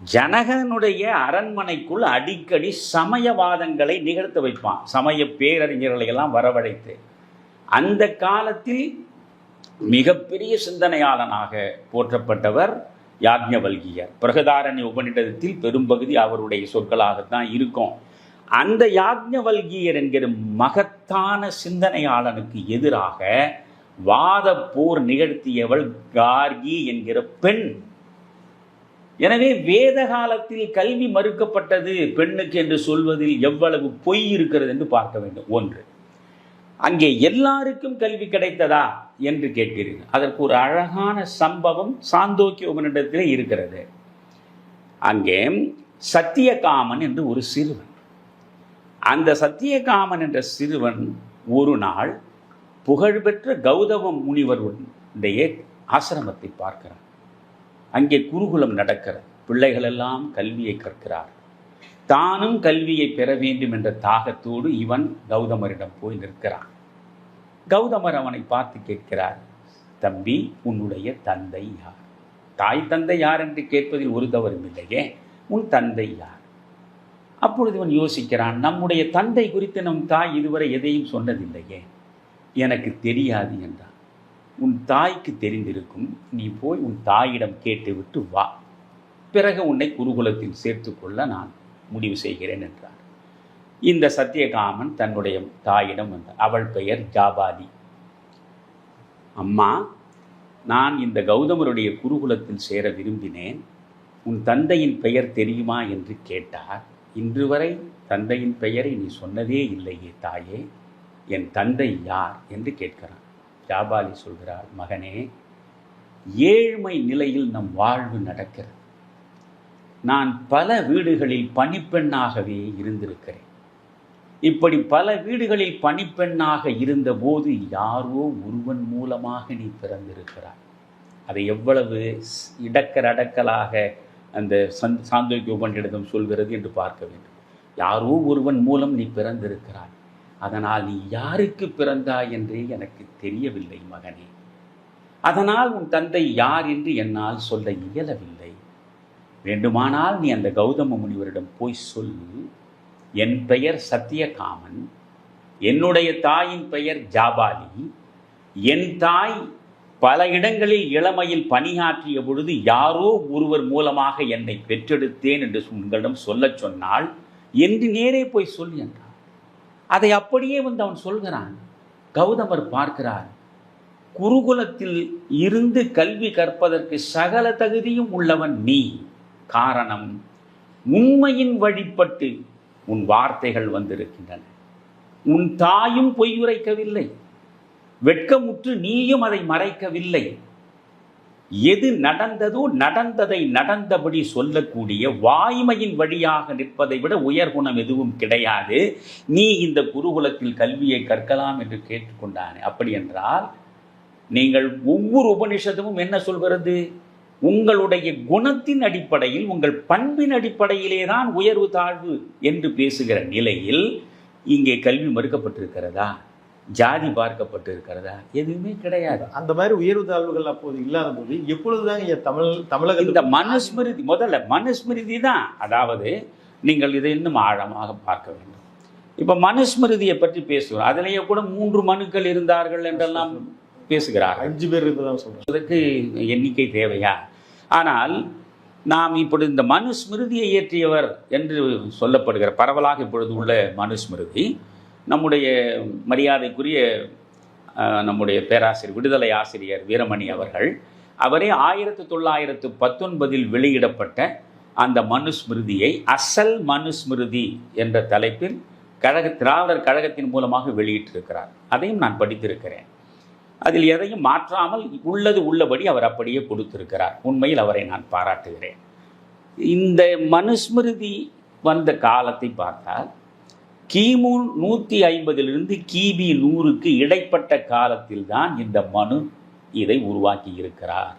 ஜனகனுடைய அரண்மனைக்குள் அடிக்கடி சமயவாதங்களை நிகழ்த்த வைப்பான். சமய பேரறிஞர்களை எல்லாம் வரவழைத்து. அந்த காலத்தில் மிகப்பெரிய சிந்தனையாளனாக போற்றப்பட்டவர் யாக்ஞவல்கியர். பிரகதாரண்ய உபநிடதத்தில் பெரும்பகுதி அவருடைய சொற்களாகத்தான் இருக்கும். அந்த யாக்ஞவல்கியர் என்கிற மகத்தான சிந்தனையாளனுக்கு எதிராக வாத போர் நிகழ்த்தியவள் கார்கி என்கிற பெண். எனவே வேத காலத்தில் கல்வி மறுக்கப்பட்டது பெண்ணுக்கு என்று சொல்வதில் எவ்வளவு பொய் இருக்கிறது என்று பார்க்க வேண்டும். ஒன்று, அங்கே எல்லாருக்கும் கல்வி கிடைத்ததா என்று கேட்கிறீர்கள். அதற்கு ஒரு அழகான சம்பவம் சாந்தோக்கிய உபநிடத்திலே இருக்கிறது. அங்கே சத்தியகாமன் என்று ஒரு சிறுவன். அந்த சத்தியகாமன் என்ற சிறுவன் ஒரு நாள் புகழ்பெற்ற கௌதம முனிவருடைய ஆசிரமத்தை பார்க்கிறார். அங்கே குருகுலம் நடக்கிறது. பிள்ளைகள் எல்லாம் கல்வியை கற்கிறார். தானும் கல்வியை பெற வேண்டும் என்ற தாகத்தோடு இவன் கௌதமரிடம் போய் நிற்கிறான். கௌதமர் அவனை பார்த்து கேட்கிறார், தம்பி, உன்னுடைய தந்தை யார்? தாய் தந்தை யார் என்று கேட்பதில் ஒரு தவறும் இல்லையே, உன் தந்தை யார்? அப்பொழுது இவன் யோசிக்கிறான், நம்முடைய தந்தை குறித்து நம் தாய் இதுவரை எதையும் சொன்னதில்லையே, எனக்கு தெரியாது என்றான். உன் தாய்க்கு தெரிந்திருக்கும், நீ போய் உன் தாயிடம் கேட்டுவிட்டு வா, பிறகு உன்னை குருகுலத்தில் சேர்த்துக்கொள்ள நான் முடிவு செய்கிறேன் என்றார். இந்த சத்தியகாமன் தன்னுடைய தாயிடம் வந்தார். அவள் பெயர் ஜாபாலி. அம்மா, நான் இந்த கௌதமருடைய குருகுலத்தில் சேர விரும்பினேன். உன் தந்தையின் பெயர் தெரியுமா என்று கேட்டார். இன்று வரை தந்தையின் பெயரை நீ சொன்னதே இல்லையே தாயே, என் தந்தை யார் என்று கேட்கிறான். ஜாபாலி சொல்கிறார், மகனே, ஏழ்மை நிலையில் நம் வாழ்வு நடக்கிறது. நான் பல வீடுகளில் பணிப்பெண்ணாகவே இருந்திருக்கிறேன். இப்படி பல வீடுகளில் பணிப்பெண்ணாக இருந்தபோது யாரோ ஒருவன் மூலமாக நீ பிறந்திருக்கிறாய். அதை எவ்வளவு இடக்கரடக்கலாக அந்த சாந்தோக்கிய உபநிடதம் சொல்கிறது என்று பார்க்க வேண்டும். யாரோ ஒருவன் மூலம் நீ பிறந்திருக்கிறாய், அதனால் நீ யாருக்கு பிறந்தாய் என்றே எனக்கு தெரியவில்லை மகனே. அதனால் உன் தந்தை யார் என்று என்னால் சொல்ல இயலவில்லை. வேண்டுமானால் நீ அந்த கௌதம முனிவரிடம் போய் சொல், என் பெயர் சத்தியகாமன், என்னுடைய தாயின் பெயர் ஜாபாலி, என் தாய் பல இடங்களில் இளமையில் பணியாற்றிய பொழுது யாரோ ஒருவர் மூலமாக என்னை பெற்றெடுத்தேன் என்று உங்களிடம் சொல்லச் சொன்னால் என்று நேரே போய் சொல் என்றார். அதை அப்படியே வந்து அவன் சொல்கிறான். கௌதமர் பார்க்கிறார், குருகுலத்தில் இருந்து கல்வி கற்பதற்கு சகல தகுதியும் உள்ளவன் நீ. காரணம், உண்மையின் வழிபட்டு உன் வார்த்தைகள் வந்திருக்கின்றன. உன் தாயும் பொய்யுரைக்கவில்லை, வெட்கமுற்று நீயும் அதை மறைக்கவில்லை. எது நடந்ததோ நடந்ததை நடந்தபடி சொல்லக்கூடிய வாய்மையின் வழியாக நிற்பதை விட உயர்குணம் எதுவும் கிடையாது. நீ இந்த குருகுலத்தில் கல்வியை கற்கலாம் என்று கேட்டுக்கொண்டானே. அப்படி என்றால் நீங்கள் ஒவ்வொரு உபனிஷதமும் என்ன சொல்கிறது? உங்களுடைய குணத்தின் அடிப்படையில், உங்கள் பண்பின் அடிப்படையிலே தான் உயர்வு தாழ்வு என்று பேசுகிற நிலையில் இங்கே கல்வி மறுக்கப்பட்டிருக்கிறதா? ஜாதி பார்க்கப்பட்டிருக்கிறதா? எதுவுமே கிடையாது. அந்த மாதிரி உயர்வு தாழ்வுகள் அப்போது இல்லாத போது எப்பொழுதுதான் தமிழக இந்த மனுஸ்மிருதி, முதல்ல மனுஸ்மிருதி தான். அதாவது நீங்கள் இதை இன்னும் ஆழமாக பார்க்க வேண்டும். இப்போ மனுஸ்மிருதியை பற்றி பேசுகிறோம். அதிலேயே கூட 3 மனுக்கள் இருந்தார்கள் என்றெல்லாம் பேசுகிறார். 5 பேர் இருந்ததான் சொல்கிறோம். அதற்கு எண்ணிக்கை தேவையா? ஆனால் நாம் இப்பொழுது இந்த மனுஸ்மிருதியை இயற்றியவர் என்று சொல்லப்படுகிற பரவலாக இப்பொழுது உள்ள மனுஸ்மிருதி நம்முடைய மரியாதைக்குரிய நம்முடைய பேராசிரியர், விடுதலை ஆசிரியர் வீரமணி அவர்கள், அவரே 1919 வெளியிடப்பட்ட அந்த மனுஸ்மிருதியை அசல் மனுஸ்மிருதி என்ற தலைப்பில் திராவிடர் கழகத்தின் மூலமாக வெளியிட்டிருக்கிறார். அதையும் நான் படித்திருக்கிறேன். அதில் எதையும் மாற்றாமல் உள்ளது உள்ளபடி அவர் அப்படியே கொடுத்திருக்கிறார். உண்மையில் அவரை நான் பாராட்டுகிறேன். இந்த மனுஸ்மிருதி வந்த காலத்தை பார்த்தால் கிமு 150 கிபி 100 இடைப்பட்ட காலத்தில் தான் இந்த மனு இதை உருவாக்கி இருக்கிறார்.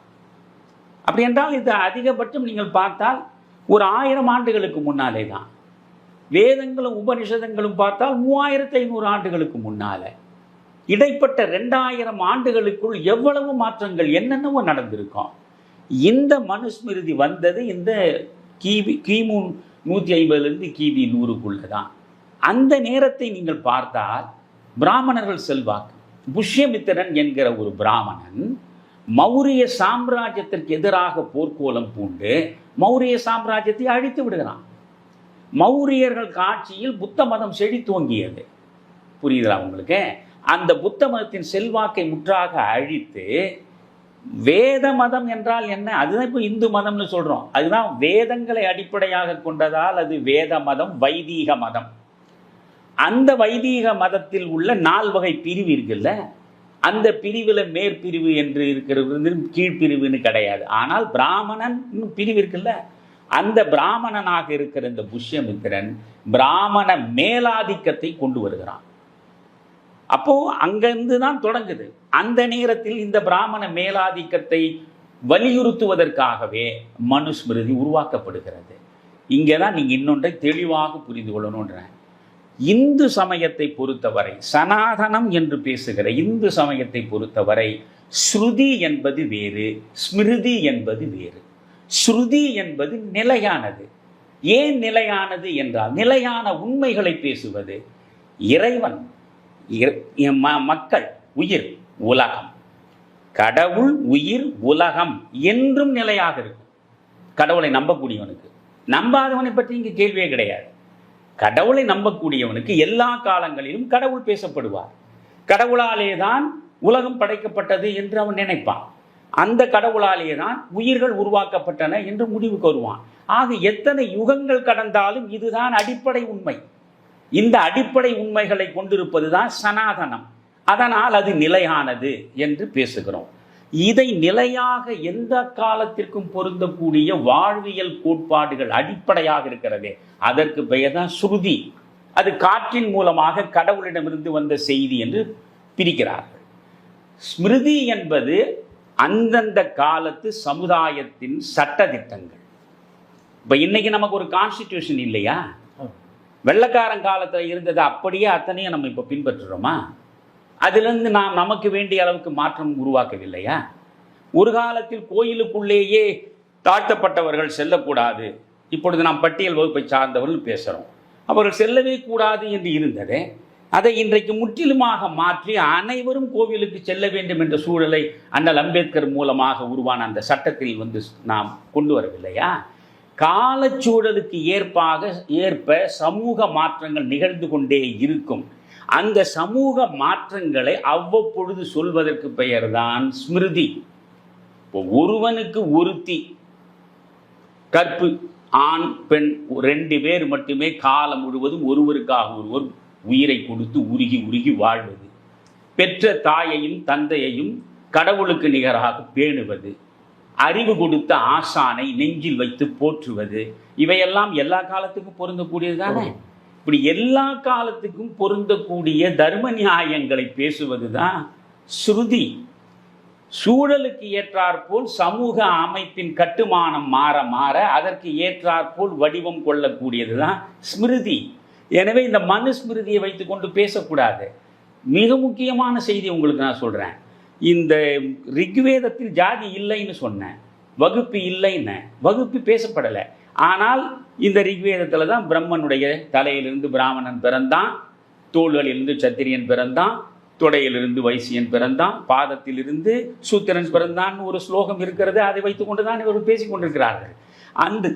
அப்படி என்றால் இது அதிகபட்சம் நீங்கள் பார்த்தால் ஒரு 1000 ஆண்டுகளுக்கு முன்னாலே தான். வேதங்களும் உபனிஷதங்களும் பார்த்தால் 3500 ஆண்டுகளுக்கு முன்னாலே. இடைப்பட்ட 2000 ஆண்டுகளுக்குள் எவ்வளவு மாற்றங்கள் என்னென்னவோ நடந்திருக்கும். இந்த மனுஸ்மிருதி வந்தது இந்த கிமு 150 கிபி 100 தான். அந்த நேரத்தை நீங்கள் பார்த்தால் பிராமணர்கள் செல்வாக்கு. புஷ்யமித்திரன் என்கிற ஒரு பிராமணன் மௌரிய சாம்ராஜ்யத்திற்கு எதிராக போர்க்கோலம் பூண்டு மௌரிய சாம்ராஜ்யத்தை அழித்து விடுகிறான். மௌரியர்கள் ஆட்சியில் புத்த மதம் செழித்தோங்கியது. புரியுதா உங்களுக்கு? அந்த புத்த மதத்தின் செல்வாக்கை முற்றாக அழித்து, வேத மதம் என்றால் என்ன? அதுதான் இப்போ இந்து மதம்னு சொல்கிறோம். அதுதான் வேதங்களை அடிப்படையாக கொண்டதால் அது வேத மதம், வைதீக மதம். அந்த வைதீக மதத்தில் உள்ள 4 வகை பிரிவு இருக்குல்ல, அந்த பிரிவில் மேற்பிரிவு என்று இருக்கிறது, கீழ்பிரிவுன்னு கிடையாது. ஆனால் பிராமணன் பிரிவு இருக்குல்ல, அந்த பிராமணனாக இருக்கிற இந்த புஷ்யமித்திரன் பிராமண மேலாதிக்கத்தை கொண்டு வருகிறான். அப்போ அங்கிருந்து தான் தொடங்குது. அந்த நேரத்தில் இந்த பிராமண மேலாதிக்கத்தை வலியுறுத்துவதற்காகவே மனுஸ்மிருதி உருவாக்கப்படுகிறது. இங்கே தான் நீங்கள் இன்னொன்றை தெளிவாக புரிந்து கொள்ளணுன்ற. இந்து சமயத்தை பொறுத்தவரை, சனாதனம் என்று பேசுகிற இந்து சமயத்தை பொறுத்தவரை ஸ்ருதி என்பது வேறு, ஸ்மிருதி என்பது வேறு. ஸ்ருதி என்பது நிலையானது. ஏன் நிலையானது என்றால், நிலையான உண்மைகளை பேசுவது. இறைவன், மக்கள், உயிர், உலகம், கடவுள், உயிர், உலகம் என்றும் நிலையாக இருக்கும். கடவுளை நம்பக்கூடியவனுக்கு. நம்பாதவனை பற்றி இங்கு கேள்வியே கிடையாது. கடவுளை நம்பக்கூடியவனுக்கு எல்லா காலங்களிலும் கடவுள் பேசப்படுவார். கடவுளாலே தான் உலகம் படைக்கப்பட்டது என்று அவன் நினைப்பான். அந்த கடவுளாலே தான் உயிர்கள் உருவாக்கப்பட்டன என்று முடிவுக்கு வருவான். ஆக எத்தனை யுகங்கள் கடந்தாலும் இதுதான் அடிப்படை உண்மை. இந்த அடிப்படை உண்மைகளை கொண்டிருப்பது தான் சனாதனம். அதனால் அது நிலையானது என்று பேசுகிறோம். இதை நிலையாக எந்த காலத்திற்கும் பொருந்தக்கூடிய வாழ்வியல் கோட்பாடுகள் அடிப்படையாக இருக்கிறதே, அதற்கு பெயர் தான் ஸ்ருதி. அது காற்றின் மூலமாக கடவுளிடமிருந்து வந்த செய்தி என்று பிரிக்கிறார்கள். ஸ்மிருதி என்பது அந்தந்த காலத்து சமுதாயத்தின் சட்ட திட்டங்கள். இப்போ இன்னைக்கு நமக்கு ஒரு கான்ஸ்டிடியூஷன் இல்லையா? வெள்ளைக்காரன் காலத்தில் இருந்தது அப்படியே அத்தனையும் நம்ம இப்போ பின்பற்றுறோமா? அதிலிருந்து நாம் நமக்கு வேண்டிய அளவுக்கு மாற்றம் உருவாக்கவில்லையா? ஒரு காலத்தில் கோயிலுக்குள்ளேயே தாழ்த்தப்பட்டவர்கள் செல்லக்கூடாது, இப்பொழுது நாம் பட்டியல் வகுப்பை சார்ந்தவர்கள் பேசுகிறோம், அவர்கள் செல்லவே கூடாது என்று இருந்ததே, அதை இன்றைக்கு முற்றிலுமாக மாற்றி அனைவரும் கோவிலுக்கு செல்ல வேண்டும் என்ற சூழலை அண்ணல் அம்பேத்கர் மூலமாக உருவான அந்த சட்டத்தில் நாம் கொண்டு வரவில்லையா? காலச்சூழலுக்கு ஏற்ப சமூக மாற்றங்கள் நிகழ்ந்து கொண்டே இருக்கும். அந்த சமூக மாற்றங்களை அவ்வப்பொழுது சொல்வதற்கு பெயர்தான் ஸ்மிருதி. இப்போ ஒருவனுக்கு ஒருத்தி, கற்பு, ஆண் பெண் 2 பேர் மட்டுமே காலம் முழுவதும் ஒருவருக்காக ஒருவர் உயிரை கொடுத்து உருகி உருகி வாழ்வது, பெற்ற தாயையும் தந்தையையும் கடவுளுக்கு நிகராக பேணுவது, அறிவு கொடுத்த ஆசானை நெஞ்சில் வைத்து போற்றுவது, இவையெல்லாம் எல்லா காலத்துக்கும் பொருந்தக்கூடியது தானே? இப்படி எல்லா காலத்துக்கும் பொருந்தக்கூடிய தர்ம நியாயங்களை பேசுவது தான் ஸ்ருதி. சூழலுக்கு ஏற்றாற்போல் சமூக அமைப்பின் கட்டுமானம் மாற மாற அதற்கு ஏற்றாற்போல் வடிவம் கொள்ளக்கூடியது தான் ஸ்மிருதி. எனவே இந்த மனுஸ்மிருதியை வைத்துக்கொண்டு பேசக்கூடாது. மிக முக்கியமான செய்தி உங்களுக்கு நான் சொல்கிறேன். இந்த ரிக்வேதத்தில் ஜாதி இல்லைன்னு சொன்னேன், வகுப்பு இல்லைன்னு. வகுப்பு பேசப்படலை. ஆனால் இந்த ரிக்வேதத்தில் தான் பிரம்மனுடைய தலையிலிருந்து பிராமணன் பிறந்தான், தோள்களிலிருந்து சத்திரியன் பிறந்தான், தொடையிலிருந்து வைசியன் பிறந்தான், பாதத்திலிருந்து சூத்திரன் பிறந்தான் ஒரு ஸ்லோகம் இருக்கிறது. அதை வைத்துக்கொண்டு தான் இவர்கள் பேசிக் கொண்டிருக்கிறார்கள். அந்த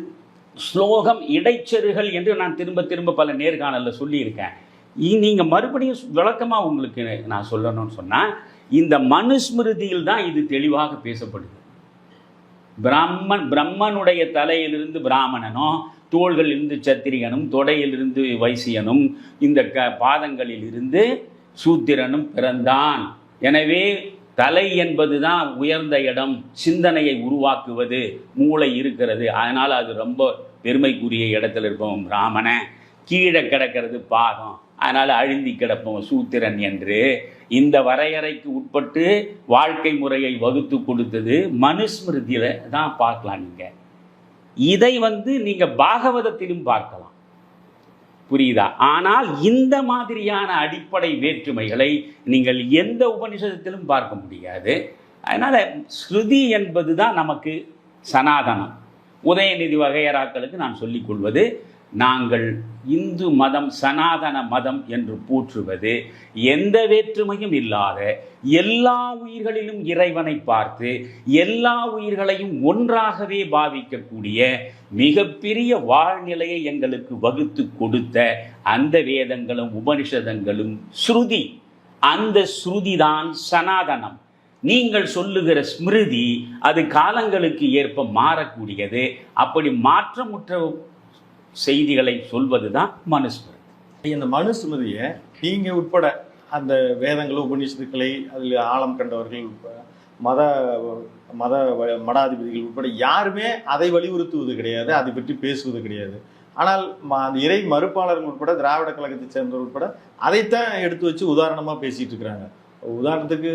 ஸ்லோகம் இடைச்செருகள் என்று நான் திரும்ப திரும்ப பல நேர்காணலில் சொல்லியிருக்கேன். நீங்கள் மறுபடியும் விளக்கமாக உங்களுக்கு நான் சொல்லணும்னு சொன்னால், இந்த மனுஸ்மிருதியில் தான் இது தெளிவாக பேசப்படுது. பிரம்மனுடைய தலையிலிருந்து பிராமணனும், தோள்களிலிருந்து சத்திரியனும், தொடையிலிருந்து வைசியனும், இந்த பாதங்களில் இருந்து சூத்திரனும் பிறந்தான். எனவே தலை என்பது தான் உயர்ந்த இடம், சிந்தனையை உருவாக்குவது, மூளை இருக்கிறது. அதனால் அது ரொம்ப பெருமைக்குரிய இடத்துல இருப்போம் பிராமணன், கீழே கிடக்கிறது பாதம், அதனால் அழுந்தி கிடப்போம் சூத்திரன் என்று இந்த வரையறைக்கு உட்பட்டு வாழ்க்கை முறையை வகுத்து கொடுத்தது மனுஸ்மிருதியில் தான் பார்க்கலாம். நீங்கள் இதை நீங்கள் பாகவதத்திலும் பார்க்கலாம், புரியுதா? ஆனால் இந்த மாதிரியான அடிப்படை வேற்றுமைகளை நீங்கள் எந்த உபனிஷதத்திலும் பார்க்க முடியாது. அதனால் ஸ்ருதி என்பது தான் நமக்கு சனாதனம். உதயநிதி வகையறாக்களுக்கு நான் சொல்லிக்கொள்வது, நாங்கள் இந்து மதம் சனாதன மதம் என்று போற்றுவது எந்த வேற்றுமையும் இல்லாத, எல்லா உயிர்களிலும் இறைவனை பார்த்து எல்லா உயிர்களையும் ஒன்றாகவே பாவிக்கக்கூடிய மிகப்பெரிய வாழ்நிலையை எங்களுக்கு வகுத்து கொடுத்த அந்த வேதங்களும் உபனிஷதங்களும் ஸ்ருதி. அந்த ஸ்ருதி தான் சனாதனம். நீங்கள் சொல்லுகிற ஸ்மிருதி அது காலங்களுக்கு ஏற்ப மாறக்கூடியது. அப்படி மாற்றமுற்ற செய்திகளை சொல்வது தான் மனுஸ்மிருதி. இந்த மனுஸ்மிருதியை நீங்கள் உட்பட அந்த வேதங்களும் உபநிஷத்துக்களை அதில் ஆழம் கண்டவர்கள், மடாதிபதிகள் உட்பட யாருமே அதை வலியுறுத்துவது கிடையாது, அதை பற்றி பேசுவது கிடையாது. ஆனால் அந்த இறை மறுப்பாளர்கள் உட்பட, திராவிட கழகத்தை சேர்ந்தவர் உட்பட அதைத்தான் எடுத்து வச்சு உதாரணமாக பேசிகிட்டு இருக்கிறாங்க. உதாரணத்துக்கு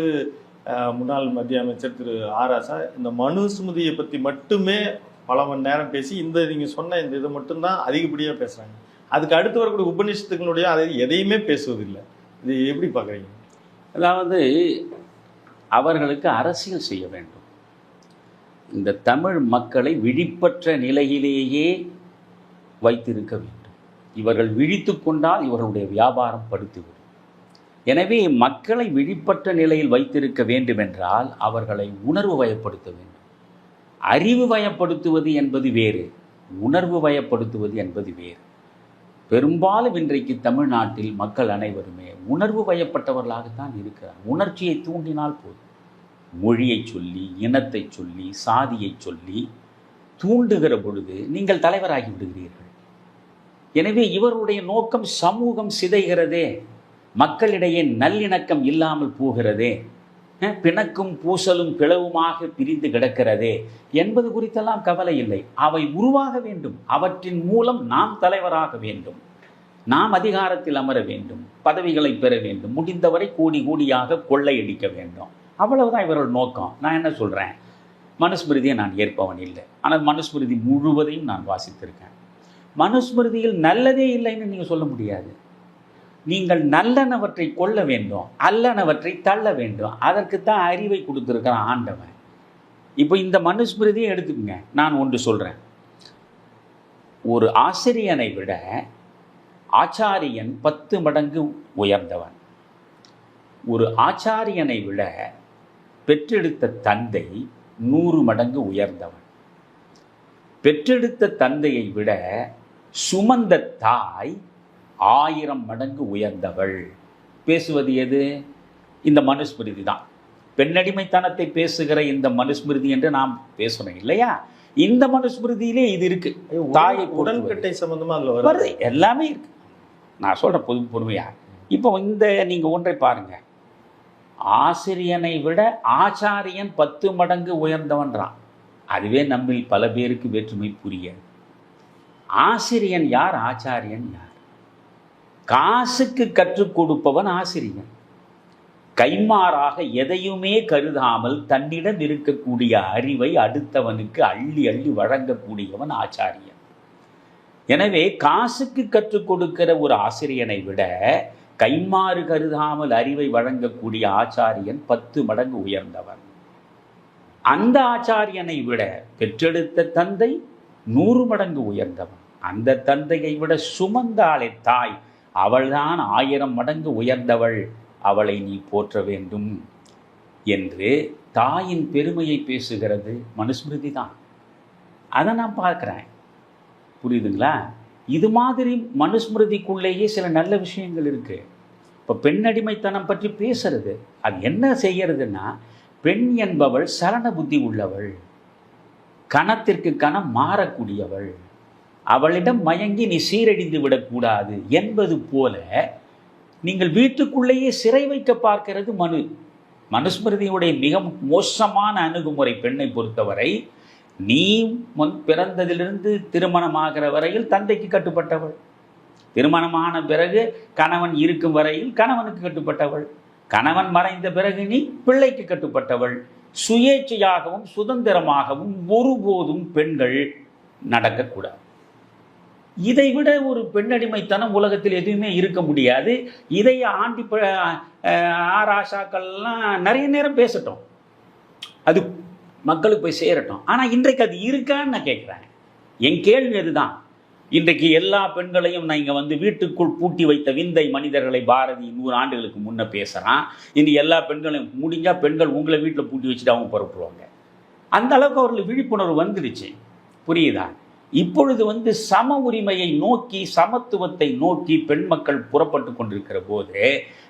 முன்னாள் மத்திய அமைச்சர் திரு ஆராசா இந்த மனுஸ்மிருதியை பற்றி மட்டுமே பல மணி நேரம் பேசி இந்த நீங்கள் சொன்ன இந்த இதை மட்டும்தான் அதிகப்படியாக பேசுகிறாங்க. அதுக்கு அடுத்து வரக்கூடிய உபநிஷத்துக்களுடைய அதை எதையுமே பேசுவதில்லை. இது எப்படி பார்க்குறீங்க? அதாவது அவர்களுக்கு அரசியல் செய்ய வேண்டும். இந்த தமிழ் மக்களை விழிப்பற்ற நிலையிலேயே வைத்திருக்க வேண்டும். இவர்கள் விழித்து கொண்டால் இவர்களுடைய வியாபாரம் படுத்துவிடும். எனவே மக்களை விழிப்பற்ற நிலையில் வைத்திருக்க வேண்டுமென்றால் அவர்களை உணர்வு வயப்படுத்த வேண்டும். அறிவு வயப்படுத்துவது என்பது வேறு, உணர்வு வயப்படுத்துவது என்பது வேறு. பெரும்பாலும் இன்றைக்கு தமிழ்நாட்டில் மக்கள் அனைவருமே உணர்வு வயப்பட்டவர்களாகத்தான் இருக்கிறார். உணர்ச்சியை தூண்டினால் போதும். மொழியை சொல்லி, இனத்தை சொல்லி, சாதியை சொல்லி தூண்டுகிற பொழுது நீங்கள் தலைவராகி விடுகிறீர்கள். எனவே இவருடைய நோக்கம் சமூகம் சிதைகிறதே, மக்களிடையே நல்லிணக்கம் இல்லாமல் போகிறதே. பிணக்கும் பூசலும் பிளவுமாக பிரிந்து கிடக்கிறதே என்பது குறித்தெல்லாம் கவலை இல்லை. அவை உருவாக வேண்டும். அவற்றின் மூலம் நாம் தலைவராக வேண்டும், நாம் அதிகாரத்தில் அமர வேண்டும், பதவிகளை பெற வேண்டும், முடிந்தவரை கோடி கோடியாக கொள்ளையடிக்க வேண்டும். அவ்வளவுதான் இவர்கள் நோக்கம். நான் என்ன சொல்கிறேன், மனுஸ்மிருதியை நான் ஏற்பவன் இல்லை. ஆனால் மனுஸ்மிருதி முழுவதையும் நான் வாசித்திருக்கேன். மனுஸ்மிருதியில் நல்லதே இல்லைன்னு நீங்கள் சொல்ல முடியாது. நீங்கள் நல்லனவற்றை கொள்ள வேண்டும், அல்லனவற்றை தள்ள வேண்டும். அதற்குத்தான் அறிவை கொடுத்துருக்கிறான் ஆண்டவன். இப்போ இந்த மனுஸ்மிருதியை எடுத்துக்கங்க. நான் ஒன்று சொல்கிறேன், ஒரு ஆசிரியனை விட ஆச்சாரியன் 10 மடங்கு உயர்ந்தவன். ஒரு ஆச்சாரியனை விட பெற்றெடுத்த தந்தை 100 மடங்கு உயர்ந்தவன். பெற்றெடுத்த தந்தையை விட சுமந்த தாய் 1000 மடங்கு உயர்ந்தவள். பேசுவது எது? இந்த மனுஸ்மிருதி தான். பெண்ணடிமைத்தனத்தை பேசுகிற இந்த மனுஸ்மிருதி என்று நாம் பேசணும் இல்லையா? இந்த மனுஸ்மிருதியிலே இது இருக்கு. தாயை உடன்கட்டை சம்பந்தமா அதுல வருது, எல்லாமே இருக்கு. நான் சொல்றேன் பொறுமையா. இப்போ இந்த நீங்க ஒன்றை பாருங்க, ஆசிரியனை விட ஆச்சாரியன் 10 மடங்கு உயர்ந்தவன்றான். அதுவே நம்மில் பல பேருக்கு வேற்றுமை புரியாது. ஆசிரியன் யார், ஆச்சாரியன் யார்? காசுக்கு கற்றுக் கொடுப்பவன் ஆசிரியன். கைமாறாக எதையுமே கருதாமல் தன்னிடம் இருக்கக்கூடிய அறிவை அடுத்தவனுக்கு அள்ளி அள்ளி வழங்கக்கூடியவன் ஆச்சாரியன். எனவே காசுக்கு கற்றுக் கொடுக்கிற ஒரு ஆசிரியனை விட கைமாறு கருதாமல் அறிவை வழங்கக்கூடிய ஆச்சாரியன் 10 மடங்கு உயர்ந்தவன். அந்த ஆச்சாரியனை விட பெற்றெடுத்த தந்தை 100 மடங்கு உயர்ந்தவன். அந்த தந்தையை விட சுமந்தாளே தாய், அவள்தான் 1000 மடங்கு உயர்ந்தவள், அவளை நீ போற்ற வேண்டும் என்று தாயின் பெருமையை பேசுகிறது மனுஸ்மிருதி தான். அதை நான் பார்க்குறேன். புரியுதுங்களா? இது மாதிரி மனுஸ்மிருதிக்குள்ளேயே சில நல்ல விஷயங்கள் இருக்கு. இப்போ பெண்ணடிமைத்தனம் பற்றி பேசுறது, அது என்ன செய்யறதுன்னா, பெண் என்பவள் சலன புத்தி உள்ளவள், கணத்திற்கு கணம் மாறக்கூடியவள், அவளிடம் மயங்கி நீ சீரழிந்து விடக்கூடாது என்பது போல நீங்கள் வீட்டுக்குள்ளேயே சிறை வைக்க பார்க்கிறது மனுஸ்மிருதியுடைய மிக மோசமான அணுகுமுறை. பெண்ணை பொறுத்தவரை நீ பிறந்ததிலிருந்து திருமணமாகிற வரையில் தந்தைக்கு கட்டுப்பட்டவள், திருமணமான பிறகு கணவன் இருக்கும் வரையில் கணவனுக்கு கட்டுப்பட்டவள், கணவன் மறைந்த பிறகு நீ பிள்ளைக்கு கட்டுப்பட்டவள். சுயேட்சையாகவும் சுதந்திரமாகவும் ஒருபோதும் பெண்கள் நடக்கக்கூடாது. இதைவிட ஒரு பெண்ணடிமைத்தனம் உலகத்தில் எதுவுமே இருக்க முடியாது. இதை ஆண்டி ஆராசாக்கள்லாம் நிறைய நேரம் பேசட்டும், அது மக்களுக்கு போய் சேரட்டும். ஆனால் இன்றைக்கு அது இருக்கான்னு நான் கேட்குறேன். என் கேள்வி அதுதான். இன்றைக்கு எல்லா பெண்களையும் நான் இங்கே வந்து வீட்டுக்குள் பூட்டி வைத்த விந்தை மனிதர்களை பாரதி 100 ஆண்டுகளுக்கு முன்னே பேசுகிறான். இன்றைக்கி எல்லா பெண்களையும் முடிஞ்சால் பெண்கள் உங்களை வீட்டில் பூட்டி வச்சுட்டு அவங்க புறப்படுவாங்க. அந்த அளவுக்கு அவர்களுக்கு விழிப்புணர்வு வந்துடுச்சு. புரியுதா? இப்பொழுது வந்து சம உரிமையை நோக்கி, சமத்துவத்தை நோக்கி பெண் மக்கள் புறப்பட்டு கொண்டிருக்கிற போது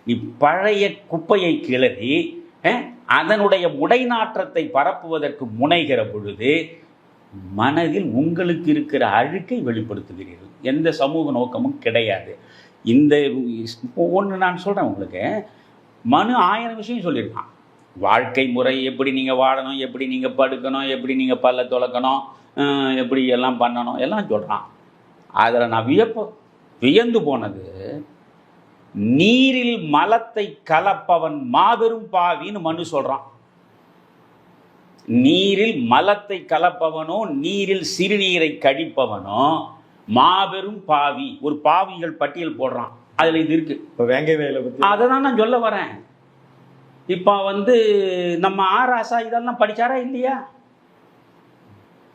நீ பழைய குப்பையை கிளறி அதனுடைய முடைநாற்றத்தை பரப்புவதற்கு முனைகிற பொழுது மனதில் உங்களுக்கு இருக்கிற அழுக்கை வெளிப்படுத்துகிறீர்கள். எந்த சமூக நோக்கமும் கிடையாது. இந்த ஒன்று நான் சொல்கிறேன் உங்களுக்கு, மனு 1000 விஷயம் சொல்லியிருக்கான். வாழ்க்கை முறை, எப்படி நீங்கள் வாழணும், எப்படி நீங்கள் படுக்கணும், எப்படி நீங்கள் பல்ல துலக்கணும், எப்படி எல்லாம் பண்ணணும், எல்லாம் சொல்கிறான். அதில் நான் வியந்து போனது, நீரில் மலத்தை கலப்பவன் மாபெரும் பாவின்னு மனு சொல்கிறான். நீரில் மலத்தை கலப்பவனோ நீரில் சிறுநீரை கடிப்பவனோ மாபெரும் பாவி. ஒரு பாவிகள் பட்டியல் போடுறான். அதில் இது இருக்கு. இப்போ வேங்கை வேலை பற்றி அதை தான் நான் சொல்ல வரேன். இப்போ வந்து நம்ம ஆராசா இதெல்லாம் படித்தாரா இல்லையா?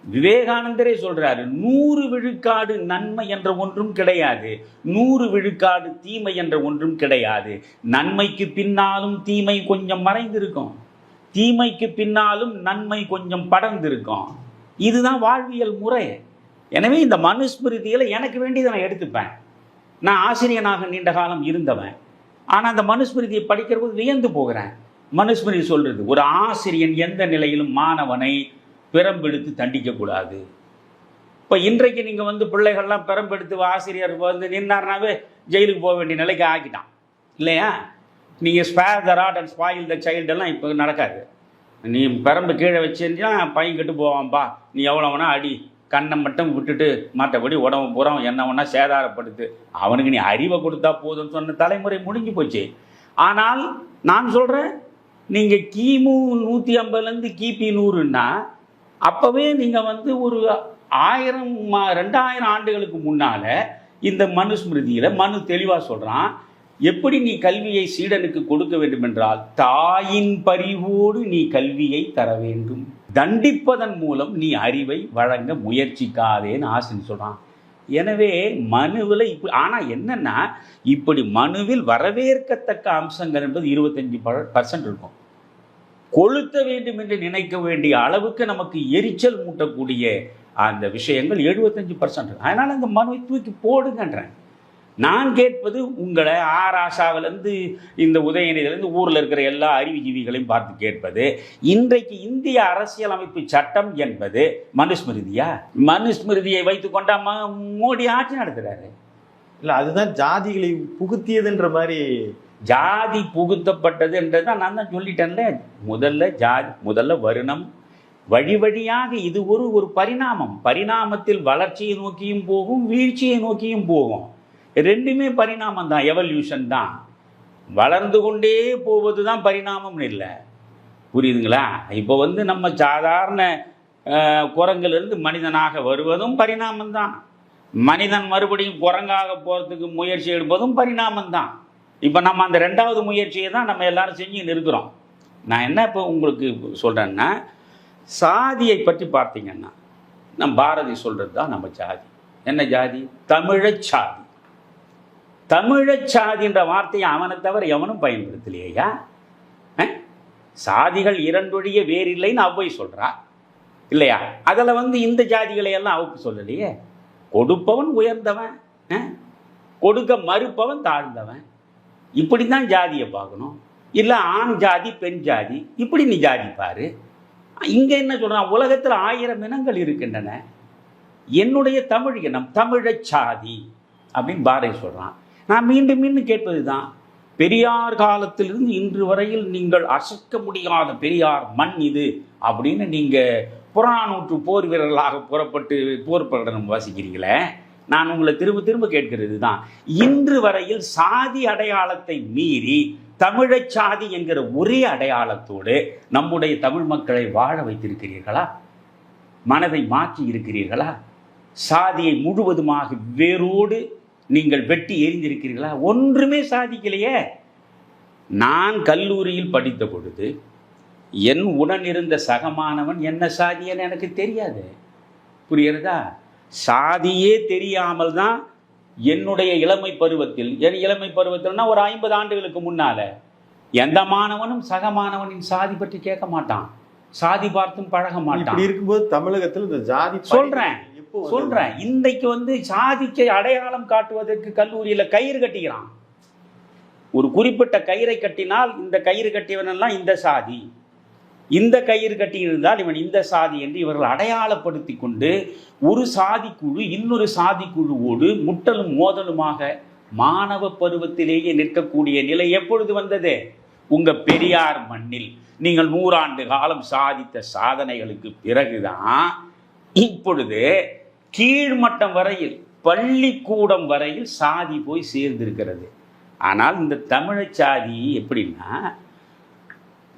விவேகானந்தரே சொல்றாரு, 100 விழுக்காடு நன்மை என்ற ஒன்றும் கிடையாது, 100 விழுக்காடு தீமை என்ற ஒன்றும் கிடையாது. நன்மைக்கு பின்னாலும் தீமை கொஞ்சம் மறைந்திருக்கும், தீமைக்கு பின்னாலும் நன்மை கொஞ்சம் படர்ந்திருக்கும். இதுதான் வாழ்வியல் முறை. எனவே இந்த மனுஸ்மிருதியில் எனக்கு வேண்டியதை நான் எடுத்துப்பேன். நான் ஆசிரியனாக நீண்ட காலம் இருந்தவன். ஆனால் அந்த மனுஸ்மிருதியை படிக்கிற போது வியந்து போகிறேன். மனுஸ்மிருதி சொல்றது, ஒரு ஆசிரியன் எந்த நிலையிலும் மாணவனை பெரம்பெடுத்து தண்டிக்கக்கூடாது. இப்போ இன்றைக்கு நீங்கள் வந்து பிள்ளைகள்லாம் பெரம்பெடுத்து ஆசிரியர் வந்து நின்னார்னாவே ஜெயிலுக்கு போக வேண்டிய நிலைக்கு ஆக்கிட்டான் இல்லையா? நீங்கள் spare the rod and spoil the சைல்டெல்லாம் இப்போ நடக்காது. நீ பெரம்பு கீழே வச்சுருந்தா பையன் கெட்டு போவான்ப்பா, நீ எவ்வளோ வேணா அடி, கண்ணை மட்டும் விட்டுட்டு மற்றபடி உடம்பு புறம் என்ன வேணா சேதாரப்படுத்து, அவனுக்கு நீ அறிவை கொடுத்தா போதும்னு சொன்ன தலைமுறை முடிஞ்சு போச்சு. ஆனால் நான் சொல்கிறேன், நீங்கள் கிமு 150லேருந்து கிபி 100ன்னா அப்போவே நீங்கள் வந்து ஒரு 1000-2000 ஆண்டுகளுக்கு முன்னால் இந்த மனுஸ்மிருதியில் மனு தெளிவாக சொல்கிறான், எப்படி நீ கல்வியை சீடனுக்கு கொடுக்க வேண்டும் என்றால் தாயின் பரிவோடு நீ கல்வியை தர வேண்டும், தண்டிப்பதன் மூலம் நீ அறிவை வழங்க முயற்சிக்காதேன்னு ஆசிரியர் சொல்கிறான். எனவே மனுவில் இப்படி, ஆனால் என்னென்னா இப்படி மனுவில் வரவேற்கத்தக்க அம்சங்கள் என்பது 25% இருக்கும். கொளுத்த வேண்டும் என்று நினைக்க வேண்டிய அளவுக்கு நமக்கு எரிச்சல் மூட்டக்கூடிய அந்த விஷயங்கள் 75%. அதனால் அந்த மனுவை தூக்கி போடுங்கன்றேன். நான் கேட்பது உங்களை ஆராசாவிலேருந்து இந்த உதயநிதியிலேருந்து ஊரில் இருக்கிற எல்லா அறிவுஜீவிகளையும் பார்த்து கேட்பது, இன்றைக்கு இந்திய அரசியலமைப்பு சட்டம் என்பது மனுஸ்மிருதியா? மனுஸ்மிருதியை வைத்து கொண்டா மோடி ஆட்சி நடத்துகிறாரு. இல்லை, அதுதான் ஜாதிகளை புகுத்தியதுன்ற மாதிரி. ஜாதி புகுத்தப்பட்டது என்றதான் நான் தான் சொல்லிட்டேன்ல. முதல்ல வருணம், வழி வழியாக இது ஒரு பரிணாமம். பரிணாமத்தில் வளர்ச்சியை நோக்கியும் போகும், வீழ்ச்சியை நோக்கியும் போகும். ரெண்டுமே பரிணாமம் தான், எவல்யூஷன் தான். வளர்ந்து கொண்டே போவது தான் பரிணாமம்னு இல்லை, புரியுதுங்களா? இப்போ வந்து நம்ம சாதாரண குரங்கிலிருந்து மனிதனாக வருவதும் பரிணாமம் தான். மனிதன் மறுபடியும் குரங்காக போகிறதுக்கு முயற்சி எடுப்பதும் பரிணாமம் தான். இப்போ நம்ம அந்த 2வது முயற்சியை தான் நம்ம எல்லாரும் செஞ்சுன்னு இருக்கிறோம். நான் என்ன இப்போ உங்களுக்கு சொல்கிறேன்னா, சாதியை பற்றி பார்த்தீங்கன்னா நம்ம பாரதி சொல்கிறது தான் நம்ம ஜாதி. என்ன ஜாதி? தமிழச் சாதி. தமிழச் சாதின்ற வார்த்தையை அவனை தவிர எவனும் பயன்படுத்தலையா? சாதிகள் 2 வேறில்லைன்னு அவ்வை சொல்கிறா இல்லையா? அதில் வந்து இந்த ஜாதிகளை எல்லாம் அவுப்பு சொல்லலையே. கொடுப்பவன் உயர்ந்தவன், கொடுக்க மறுப்பவன் தாழ்ந்தவன், இப்படி தான் ஜாதியை பார்க்கணும். இல்லை ஆண் ஜாதி பெண் ஜாதி இப்படி நீ ஜாதி பாரு. இங்கே என்ன சொல்கிறான்? உலகத்தில் 1000 இனங்கள் இருக்கின்றன, என்னுடைய தமிழ் இனம் தமிழச் சாதி அப்படின்னு பாரதி சொல்கிறான். நான் மீண்டும் மீண்டும் கேட்பது தான், பெரியார் காலத்திலிருந்து இன்று வரையில் நீங்கள் அசைக்க முடியாத பெரியார் மண் இது அப்படின்னு நீங்கள் புறநானூற்று போர் வீரர்களாக புறப்பட்டு போர் பிரகடனம் வாசிக்கிறீங்களே, நான் உங்களை திரும்ப திரும்ப கேட்கிறது தான், இன்று வரையில் சாதி அடையாளத்தை மீறி தமிழச் சாதி என்கிற ஒரே அடையாளத்தோடு நம்முடைய தமிழ் மக்களை வாழ வைத்திருக்கிறீர்களா? மனதை மாற்றி இருக்கிறீர்களா? சாதியை முழுவதுமாக வேரோடு நீங்கள் வெட்டி எறிந்திருக்கிறீர்களா? ஒன்றுமே சாதிக்கலையே. நான் கல்லூரியில் படித்த பொழுது என் உடன் இருந்த சகமானவன் என்ன சாதியன்னு எனக்கு தெரியாது, புரியுறதா? சாதியே தெரியாமல் தான் என்னுடைய இளமை பருவத்தில், என் இளமை பருவத்தில்னா ஒரு 50 ஆண்டுகளுக்கு முன்னால எந்த மாணவனும் சகமானவனின் சாதி பற்றி கேட்க மாட்டான், சாதி பார்த்தும் பழக மாட்டான். இப்படி இருக்கும்போது தமிழகத்தில் இந்த ஜாதி சொல்றேன் இன்றைக்கு வந்து சாதிக்கு அடையாளம் காட்டுவதற்கு கல்லூரியில் கயிறு கட்டிக்கிறான். ஒரு குறிப்பிட்ட கயிறை கட்டினால் இந்த கயிறு கட்டியவனெல்லாம் இந்த சாதி, இந்த கயிறு கட்டியிருந்தால் இவன் இந்த சாதி என்று இவர்கள் அடையாளப்படுத்தி கொண்டு ஒரு சாதிக்குழு இன்னொரு சாதிக்குழுவோடு முட்டலும் மோதலுமாக மாணவ பருவத்திலேயே நிற்கக்கூடிய நிலை எப்பொழுது வந்தது? உங்க பெரியார் மண்ணில் நீங்கள் 100 ஆண்டு காலம் சாதித்த சாதனைகளுக்கு பிறகுதான் இப்பொழுது கீழ்மட்டம் வரையில், பள்ளிக்கூடம் வரையில் சாதி போய் சேர்ந்திருக்கிறது. ஆனால் இந்த தமிழச் சாதி எப்படின்னா,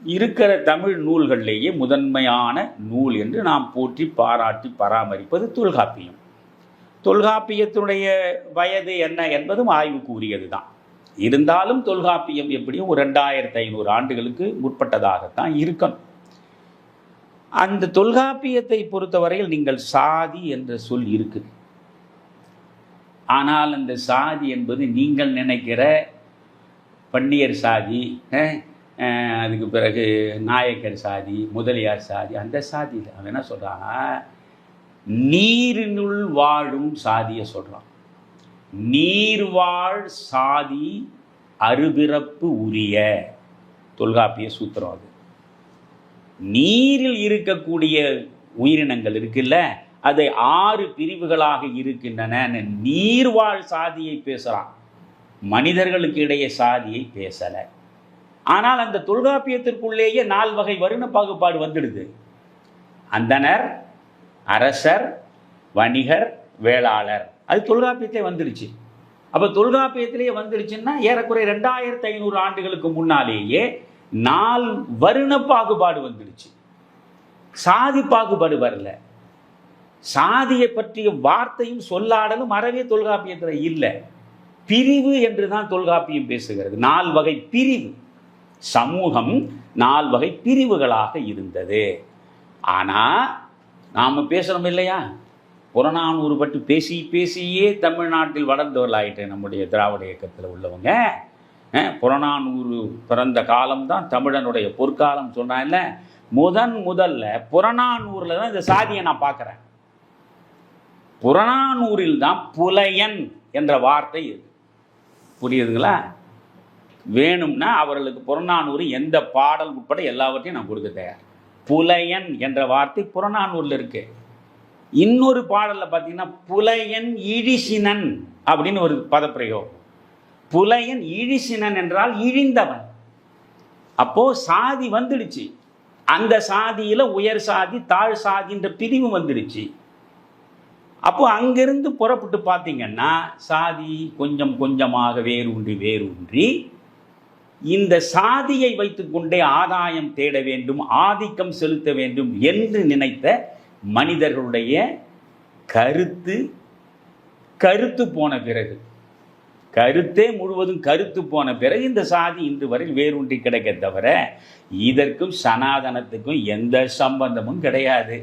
இருக்கிற தமிழ் நூல்களிலேயே முதன்மையான நூல் என்று நாம் போற்றி பாராட்டி பராமரிப்பது தொல்காப்பியம். தொல்காப்பியத்தினுடைய வயது என்ன என்பதும் ஆய்வுக்கு உரியது தான். இருந்தாலும் தொல்காப்பியம் எப்படியும் ஒரு 2500 ஆண்டுகளுக்கு முற்பட்டதாகத்தான் இருக்கணும். அந்த தொல்காப்பியத்தை பொறுத்தவரையில் நீங்கள் சாதி என்ற சொல் இருக்குது. ஆனால் அந்த சாதி என்பது நீங்கள் நினைக்கிற பன்னியர் சாதி, அதுக்கு பிறகு நாயக்கர் சாதி, முதலியார் சாதி, அந்த சாதி இல்லை. அவன் என்ன சொல்கிறான்? நீரினுள் வாழும் சாதியை சொல்கிறான். நீர்வாழ் சாதி அருபிறப்பு உரிய தொல்காப்பிய சூத்திரம் அது. நீரில் இருக்கக்கூடிய உயிரினங்கள் இருக்குல்ல, அதை 6 பிரிவுகளாக இருக்கின்றன. நீர்வாழ் சாதியை பேசுகிறான், மனிதர்களுக்கு இடையே சாதியை பேசலை. ஆனால் அந்த தொல்காப்பியத்திற்குள்ளேயே 4 வகை வருண பாகுபாடு வந்துடுது. அந்தணர், அரசர், வணிகர், வேளாளர். அது தொல்காப்பியத்திலே வந்துடுச்சு. அப்போ தொல்காப்பியத்திலேயே வந்துடுச்சுன்னா ஏறக்குறைய 2500 ஆண்டுகளுக்கு முன்னாலேயே 4 வருண பாகுபாடு வந்துடுச்சு. சாதி பாகுபாடு வரல. சாதியை பற்றிய வார்த்தையும் சொல்லாடலும் அறவே தொல்காப்பியத்தில் இல்லை. பிரிவு என்று தான் தொல்காப்பியம் பேசுகிறது. 4 வகை பிரிவு. சமூகம் 4 வகை பிரிவுகளாக இருந்தது. ஆனால் நாம் பேசுகிறோம் இல்லையா, புறநானூறு பற்றி பேசி பேசியே தமிழ்நாட்டில் வளர்ந்தவர்களாயிட்டு நம்முடைய திராவிட இயக்கத்தில் உள்ளவங்க. புறநானூறு பிறந்த காலம்தான் தமிழனுடைய பொற்காலம் சொன்னால, முதல்ல புறநானூரில் தான் இந்த சாதியை நான் பார்க்குறேன். புறநானூரில் தான் புலையன் என்ற வார்த்தை இருக்கு. புரியுதுங்களா? வேணும்னா அவர்களுக்கு புறநானூறு எந்த பாடல் உட்பட எல்லாவற்றையும் நான் கொடுக்க தயார். புலையன் என்ற வார்த்தை புறநானூரில் இருக்கு. இன்னொரு பாடலில் பார்த்தீங்கன்னா புலையன் இழிசினன் அப்படின்னு ஒரு பதப்பிரயோகம். புலையன் இழிசினன் என்றால் இழிந்தவன். அப்போ சாதி வந்துடுச்சு. அந்த சாதியில் உயர் சாதி, தாழ் சாதின்ற பிரிவு வந்துடுச்சு. அப்போ அங்கிருந்து புறப்பட்டு பார்த்தீங்கன்னா சாதி கொஞ்சம் கொஞ்சமாக வேரூன்றி இந்த சாதியை வைத்துக்கொண்டே ஆதாயம் தேட வேண்டும், ஆதிக்கம் செலுத்த வேண்டும் என்று நினைத்த மனிதர்களுடைய கருத்து போன பிறகு, கருத்தே முழுவதும் கருத்து போன பிறகு இந்த சாதி இன்று வரை வேரூன்றி கிடைக்க தவிர இதற்கும் சனாதனத்துக்கும் எந்த சம்பந்தமும் கிடையாது.